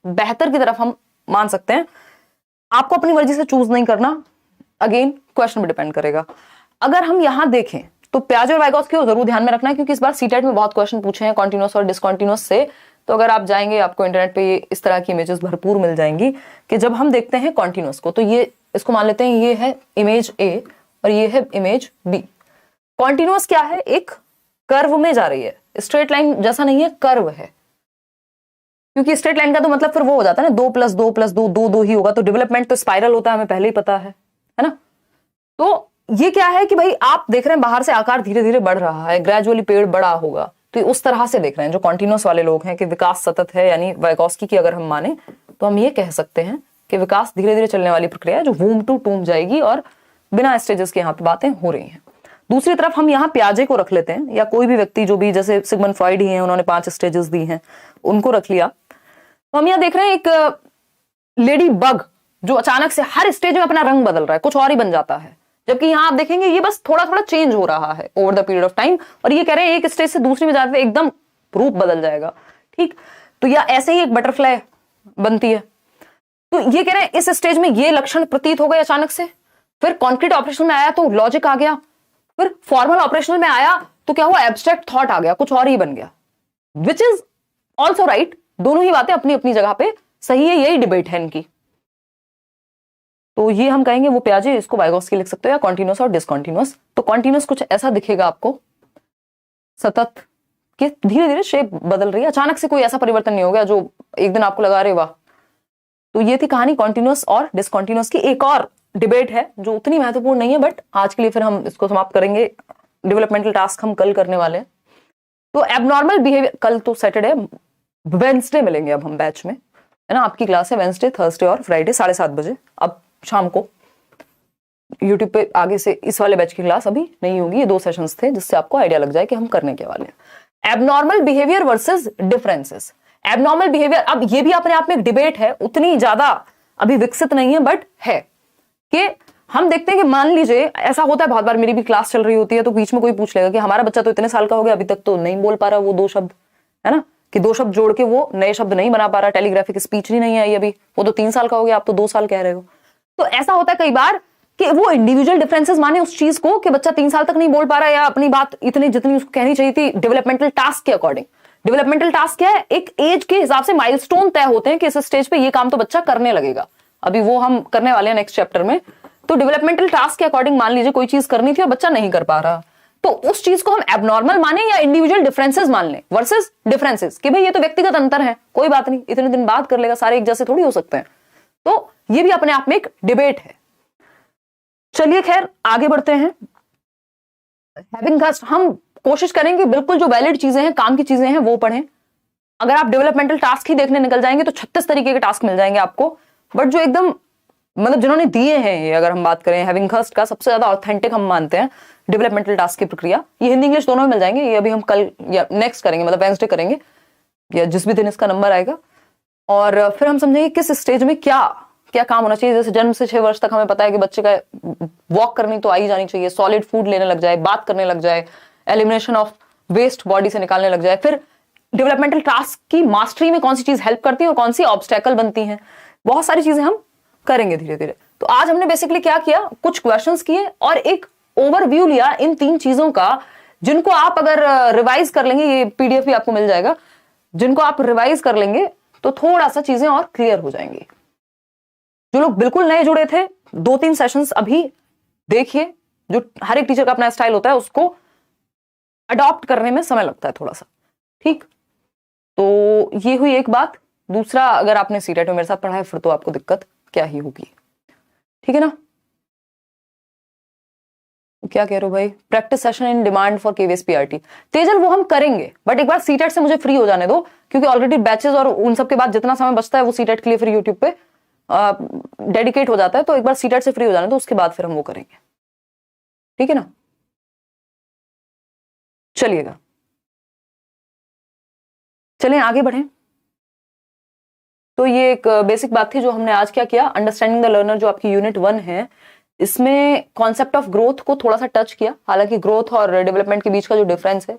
बेहतर की तरफ हम मान सकते हैं। आपको अपनी मर्जी से चूज नहीं करना, अगेन क्वेश्चन पे डिपेंड करेगा। अगर हम यहां देखें तो पियाजे और वाइगोस्की को जरूर ध्यान में रखना है, क्योंकि इस बार सीटेट में बहुत क्वेश्चन पूछे हैं कॉन्टिन्यूअस और डिसकॉन्टिन्यूअस से। तो अगर आप जाएंगे आपको इंटरनेट पे इस तरह की इमेजेस भरपूर मिल जाएंगी कि जब हम देखते हैं कॉन्टिन्यूअस को, तो ये इसको मान लेते हैं ये है इमेज ए और ये है इमेज बी। कॉन्टिन्यूअस क्या है, एक कर्व में जा रही है, स्ट्रेट लाइन जैसा नहीं है, कर्व है। क्योंकि स्ट्रेट लाइन का तो मतलब फिर वो हो जाता है ना 2 + 2 + 2 2 2 ही होगा। तो डेवलपमेंट तो स्पाइरल होता है, हमें पहले ही पता है ना। तो ये क्या है कि भाई आप देख रहे हैं बाहर से आकार धीरे धीरे बढ़ रहा है, ग्रेजुअली पेड़ बड़ा होगा। तो उस तरह से देख रहे हैं जो कॉन्टिन्यूअस वाले लोग हैं कि विकास सतत है, यानी वाइगोस्की की अगर हम माने तो हम ये कह सकते हैं कि विकास धीरे धीरे चलने वाली प्रक्रिया है जो वूम टू टूम जाएगी और बिना स्टेजेस के यहाँ पे बातें हो रही हैं। दूसरी तरफ हम यहाँ पियाजे को रख लेते हैं, या कोई भी व्यक्ति जो भी, जैसे सिगमंड फ्रॉइड ही हैं, उन्होंने 5 स्टेजेस दी हैं, उनको रख लिया। तो हम यहाँ देख रहे हैं एक लेडी बग जो अचानक से हर स्टेज में अपना रंग बदल रहा है, कुछ और ही बन जाता है, जबकि यहां आप देखेंगे ये बस थोड़ा थोड़ा चेंज हो रहा है over the period of time, और ये कह रहे हैं एक स्टेज से दूसरी में जाते एकदम रूप बदल जाएगा। ठीक, तो या ऐसे ही एक बटरफ्लाई बनती है, तो ये कह रहे हैं इस स्टेज में ये लक्षण प्रतीत हो गए अचानक से, फिर कॉन्क्रीट ऑपरेशन में आया तो लॉजिक आ गया, फिर फॉर्मल ऑपरेशनल में आया तो क्या हुआ, एब्स्ट्रैक्ट थॉट आ गया, कुछ और ही बन गया, विच इज ऑल्सो राइट। दोनों ही बातें अपनी अपनी जगह पे सही है, यही डिबेट है इनकी। तो ये हम कहेंगे वो प्याजे, इसको वाइगोत्स्की लिख सकते हो, या कॉन्टिन्यूस और डिसकॉन्टिन्यूस। तो कॉन्टिन्यूस कुछ ऐसा दिखेगा आपको, सतत के धीरे धीरे शेप बदल रही है, अचानक से कोई ऐसा परिवर्तन नहीं हो गया जो एक दिन आपको लगा रहे वाह। तो ये थी कहानी कॉन्टिन्यूस और डिसकॉन्टिन्यूस की। एक और डिबेट है जो उतनी महत्वपूर्ण नहीं है, बट आज के लिए फिर हम इसको समाप्त करेंगे, डेवलपमेंटल टास्क हम कल करने वाले हैं। तो एबनॉर्मल बिहेवियर, कल तो सैटरडे, वेंसडे मिलेंगे अब हम बैच में, है ना। आपकी क्लास है वेंसडे, थर्सडे और फ्राइडे 7:30 बजे, अब शाम को यूट्यूब पे। आगे से इस वाले बैच की क्लास अभी नहीं होगी, ये 2 सेशंस थे, जिससे आपको आइडिया लग जाए कि हम करने के वाले हैं। Abnormal behaviour versus differences. Abnormal behaviour, अब ये भी अपने आप में एक डिबेट है, उतनी ज्यादा अभी विकसित नहीं है, बट है कि हम देखते हैं कि मान लीजिए ऐसा होता है बहुत बार, मेरी भी क्लास चल रही होती है तो बीच में कोई पूछ लेगा कि हमारा बच्चा तो इतने साल का हो गया, अभी तक तो नहीं बोल पा रहा वो 2 शब्द, है ना, कि 2 शब्द जोड़ के वो नए शब्द नहीं बना पा रहा, टेलीग्राफिक स्पीच नहीं आई अभी, वो तो 3 साल का हो गया, आप तो 2 साल कह रहे हो। तो ऐसा होता है कई बार कि वो इंडिविजुअल डिफरेंसेस माने उस चीज को कि बच्चा 3 साल तक नहीं बोल पा रहा है, या अपनी बात इतनी जितनी उसको कहनी चाहिए थी डेवलपमेंटल टास्क के अकॉर्डिंग। डेवलपमेंटल टास्क क्या है, एक एज के हिसाब से माइलस्टोन तय होते हैं कि इस स्टेज पे ये काम तो बच्चा करने लगेगा, अभी वो हम करने वाले हैं नेक्स्ट चैप्टर में। तो डेवलपमेंटल टास्क के अकॉर्डिंग मान लीजिए कोई चीज करनी थी और बच्चा नहीं कर पा रहा, तो उस चीज को हम एबनॉर्मल माने या इंडिविजुअल डिफरेंसेस मान लें वर्सेस डिफरेंसेस, कि भाई ये तो व्यक्तिगत अंतर है, कोई बात नहीं, इतने दिन बाद कर लेगा, सारे एक जैसे थोड़ी हो सकते हैं। तो ये भी अपने आप में एक डिबेट है। चलिए खैर आगे बढ़ते हैं। हैविंग थर्स्ट, हम कोशिश करेंगे बिल्कुल जो वैलिड चीजें हैं, काम की चीजें हैं, वो पढ़ें। अगर आप डेवलपमेंटल टास्क ही देखने निकल जाएंगे तो 36 तरीके के टास्क मिल जाएंगे आपको, बट जो एकदम मतलब जिन्होंने दिए हैं ये, अगर हम बात करें हैविंग थर्स्ट का, सबसे ज्यादा ऑथेंटिक हम मानते हैं डेवलपमेंटल टास्क की प्रक्रिया, ये हिंदी इंग्लिश दोनों में मिल जाएंगे। ये अभी हम कल या नेक्स्ट करेंगे, मतलब वेंसडे करेंगे, या जिस भी दिन इसका नंबर आएगा, और फिर हम समझेंगे किस स्टेज में क्या क्या काम होना चाहिए। जैसे जन्म से 6 वर्ष तक हमें पता है कि बच्चे का वॉक करनी तो आ ही जानी चाहिए, सॉलिड फूड लेने लग जाए, बात करने लग जाए, एलिमिनेशन ऑफ वेस्ट बॉडी से निकालने लग जाए। फिर डेवलपमेंटल टास्क की मास्टरी में कौन सी चीज हेल्प करती है और कौन सी ऑब्स्टेकल बनती है, बहुत सारी चीजें हम करेंगे धीरे धीरे। तो आज हमने बेसिकली क्या किया, कुछ क्वेश्चंस किए और एक ओवरव्यू लिया इन 3 चीजों का, जिनको आप अगर रिवाइज कर लेंगे, ये पीडीएफ भी आपको मिल जाएगा, जिनको आप रिवाइज कर लेंगे तो थोड़ा सा चीजें और क्लियर हो जाएंगी। जो लोग बिल्कुल नए जुड़े थे, 2-3 सेशंस अभी देखिए, जो हर एक टीचर का अपना स्टाइल होता है, उसको अडॉप्ट करने में समय लगता है थोड़ा सा, ठीक। तो ये हुई एक बात। दूसरा, अगर आपने सीटेट में मेरे साथ पढ़ा है फिर तो आपको दिक्कत क्या ही होगी, ठीक है ना। क्या कह रहे हो भाई, practice session in demand for KVS PRT, Tejal वो हम करेंगे, बट एक बार सीटेट से मुझे फ्री हो जाने दो, क्योंकि ऑलरेडी बैचेस और उन सब के बाद जितना समय बचता है वो सीटेट के लिए फिर यूट्यूब पे डेडिकेट हो जाता है। तो एक बार सीटेट से फ्री हो जाने दो, उसके बाद फिर हम वो करेंगे, ठीक है ना। चलिएगा, चलिए आगे बढ़ें। तो ये एक बेसिक बात थी जो हमने आज क्या किया, अंडरस्टैंडिंग द लर्नर, जो आपकी यूनिट 1 है, इसमें कॉन्सेप्ट ऑफ ग्रोथ को थोड़ा सा टच किया। हालांकि ग्रोथ और डेवलपमेंट के बीच का जो डिफरेंस है,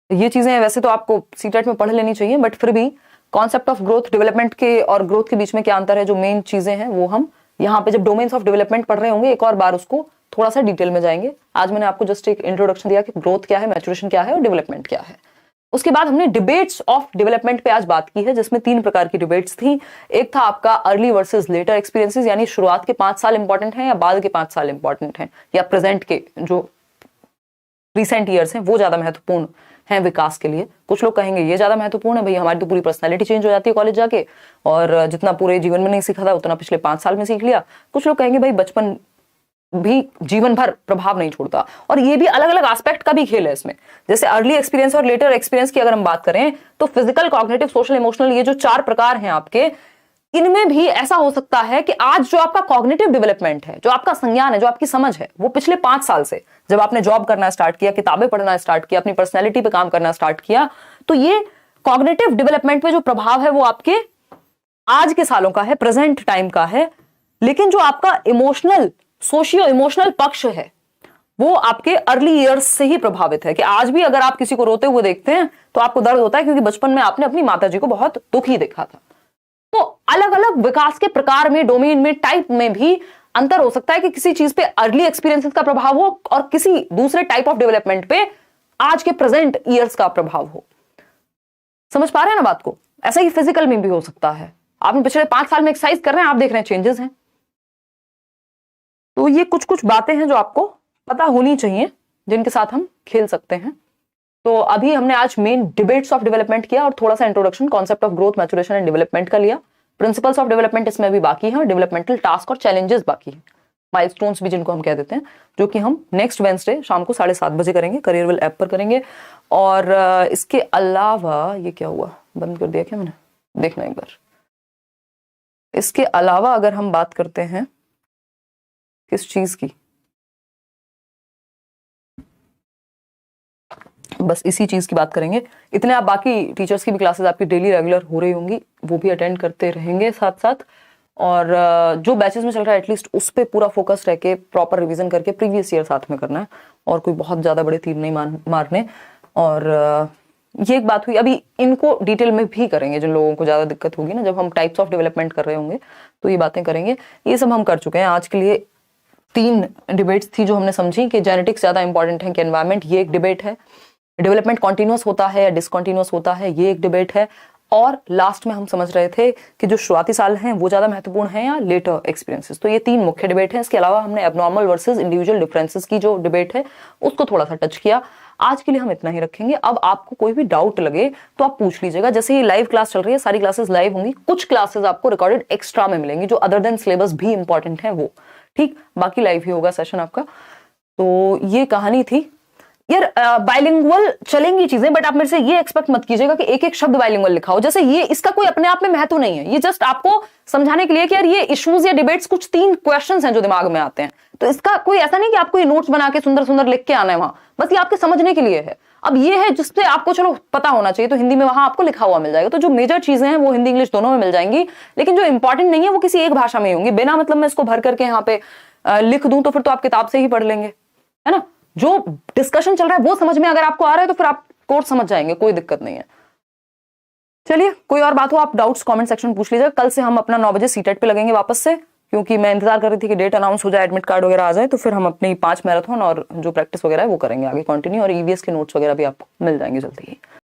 ये चीजें वैसे तो आपको सीटेट में पढ़ लेनी चाहिए, बट फिर भी कॉन्सेप्ट ऑफ ग्रोथ, डेवलपमेंट के और ग्रोथ के बीच में क्या अंतर है, जो मेन चीजें हैं वो हम यहाँ पे जब डोमेन्स ऑफ डेवलपमेंट पढ़ रहे होंगे एक और बार उसको थोड़ा सा डिटेल में जाएंगे। आज मैंने आपको जस्ट एक इंट्रोडक्शन दिया कि ग्रोथ क्या है, मैच्योरेशन क्या है और डेवलपमेंट क्या है। उसके बाद हमने डिबेट्स ऑफ डेवलपमेंट पे आज बात की है, जिसमें 3 प्रकार की डिबेट्स थी। एक था आपका अर्ली वर्सेस लेटर एक्सपीरियंसेस, यानी शुरुआत के 5 साल इंपॉर्टेंट हैं या बाद के 5 साल इंपॉर्टेंट हैं, या प्रेजेंट के जो रिसेंट ईयर्स हैं वो ज्यादा महत्वपूर्ण हैं विकास के लिए। कुछ लोग कहेंगे ये ज्यादा महत्वपूर्ण है, भाई हमारी तो पूरी पर्सनैलिटी चेंज हो जाती है कॉलेज जाके, और जितना पूरे जीवन में नहीं सीखा था उतना पिछले 5 साल में सीख लिया। कुछ लोग कहेंगे भाई बचपन भी जीवन भर प्रभाव नहीं छोड़ता, और ये भी अलग अलग एस्पेक्ट का भी खेल है इसमें। जैसे अर्ली एक्सपीरियंस और लेटर एक्सपीरियंस की अगर हम बात करें तो फिजिकल, कॉग्निटिव, सोशल, इमोशनल, ये जो 4 प्रकार हैं आपके, इनमें भी ऐसा हो सकता है कि आज जो आपका कॉग्निटिव डेवलपमेंट है, जो आपका संज्ञान है, जो आपकी समझ है, वो पिछले 5 साल से जब आपने जॉब करना स्टार्ट किया, किताबें पढ़ना स्टार्ट किया, अपनी पर्सनैलिटी पे काम करना स्टार्ट किया, तो ये कॉग्निटिव डेवलपमेंट पे जो प्रभाव है वो आपके आज के सालों का है, प्रेजेंट टाइम का है, लेकिन जो आपका इमोशनल, सोशियो इमोशनल पक्ष है वो आपके अर्ली ईयर्स से ही प्रभावित है। कि आज भी अगर आप किसी को रोते हुए देखते हैं तो आपको दर्द होता है, क्योंकि बचपन में आपने अपनी माताजी को बहुत दुखी देखा था। तो अलग अलग विकास के प्रकार में, डोमेन में, टाइप में भी अंतर हो सकता है कि किसी चीज पे अर्ली एक्सपीरियंसेस का प्रभाव हो और किसी दूसरे टाइप ऑफ डेवलपमेंट पे आज के प्रेजेंट ईयर्स का प्रभाव हो। समझ पा रहे हैं ना बात को? ऐसा ही फिजिकल में भी हो सकता है। आपने पिछले 5 साल में एक्सरसाइज कर रहे हैं, आप देख रहे हैं चेंजेस हैं। तो ये कुछ कुछ बातें हैं जो आपको पता होनी चाहिए, जिनके साथ हम खेल सकते हैं। तो अभी हमने आज मेन डिबेट्स ऑफ डेवलपमेंट किया और थोड़ा सा introduction concept of growth, maturation and development का लिया। प्रिंसिपल्स ऑफ डेवलपमेंट इसमें अभी बाकी है, डेवलपमेंटल टास्क और चैलेंजेस बाकी है, माइलस्टोन्स भी जिनको हम कह देते हैं, जो कि हम नेक्स्ट वेडनेसडे शाम को 7:30 बजे करेंगे, करियरवेल ऐप पर करेंगे। और इसके अलावा ये क्या हुआ, बंद कर दिया क्या मैंने, देखना एक बार। इसके अलावा अगर हम बात करते हैं किस चीज की, बस इसी चीज की बात करेंगे। इतने आप बाकी टीचर्स की भी क्लासेस आपकी डेली रेगुलर हो रही होंगी, वो भी अटेंड करते रहेंगे साथ साथ। और जो बैचेस में चल रहा है एटलीस्ट उस पर पूरा फोकस रह के प्रॉपर रिवीजन करके प्रीवियस ईयर साथ में करना है, और कोई बहुत ज्यादा बड़े तीर नहीं मारने। और ये एक बात हुई, अभी इनको डिटेल में भी करेंगे जिन लोगों को ज्यादा दिक्कत होगी ना, जब हम टाइप्स ऑफ डेवलपमेंट कर रहे होंगे तो ये बातें करेंगे। ये सब हम कर चुके हैं। आज के लिए 3 डिबेट्स थी जो हमने समझी कि जेनेटिक्स ज्यादा इंपॉर्टेंट है कि एनवायरमेंट, ये एक डिबेट है। डेवलपमेंट कॉन्टिन्यूअस होता है या डिसकॉन्टिन्यूअस होता है, ये एक डिबेट है। और लास्ट में हम समझ रहे थे कि जो शुरुआती साल हैं वो ज्यादा महत्वपूर्ण है या लेटर एक्सपीरियंसेस। तो ये 3 मुख्य डिबेट हैं। इसके अलावा हमने एबनॉर्मल वर्सेस इंडिविजुअल डिफरेंसेस की जो डिबेट है उसको थोड़ा सा टच किया। आज के लिए हम इतना ही रखेंगे। अब आपको कोई भी डाउट लगे तो आप पूछ लीजिएगा। जैसे ये लाइव क्लास चल रही है, सारी क्लासेस लाइव होंगी, कुछ क्लासेस आपको रिकॉर्डेड एक्स्ट्रा में मिलेंगी जो अदर देन सिलेबस भी इंपॉर्टेंट है वो, ठीक, बाकी लाइव ही होगा सेशन आपका। तो ये कहानी थी यार। बाइलिंगुअल चलेंगी चीजें, बट आप मेरे से ये एक्सपेक्ट मत कीजिएगा कि एक एक शब्द बाइलिंगुअल लिखा हो। जैसे ये, इसका कोई अपने आप में महत्व नहीं है, ये जस्ट आपको समझाने के लिए कि यार ये इश्यूज या डिबेट्स कुछ 3 क्वेश्चंस हैं जो दिमाग में आते हैं। तो इसका कोई ऐसा नहीं कि आपको ये नोट्स बना के सुंदर सुंदर लिख के आना है वहां, बस ये आपके समझने के लिए है। अब ये है जिससे आपको चलो पता होना चाहिए, तो हिंदी में वहां आपको लिखा हुआ मिल जाएगा। तो जो मेजर चीजें हैं वो हिंदी इंग्लिश दोनों में मिल जाएंगी, लेकिन जो इंपॉर्टेंट नहीं है वो किसी एक भाषा में ही होंगी। बिना मतलब मैं इसको भर करके यहाँ पे लिख दूं तो फिर तो आप किताब से ही पढ़ लेंगे, है ना। जो डिस्कशन चल रहा है वो समझ में अगर आपको आ रहा है तो फिर आप कोर्स समझ जाएंगे, कोई दिक्कत नहीं है। चलिए, कोई और बात हो आप डाउट्स कमेंट सेक्शन में पूछ लीजिएगा। कल से हम अपना 9 बजे सीटेट पे लगेंगे वापस से, क्योंकि मैं इंतजार कर रही थी कि डेट अनाउंस हो जाए, एडमिट कार्ड वगैरह आ जाए, तो फिर हम अपनी 5 मैराथन और जो प्रैक्टिस वगैरह है वो करेंगे आगे कंटिन्यू। और ईवीएस के नोट्स वगैरह भी आपको मिल जाएंगे जल्दी ही।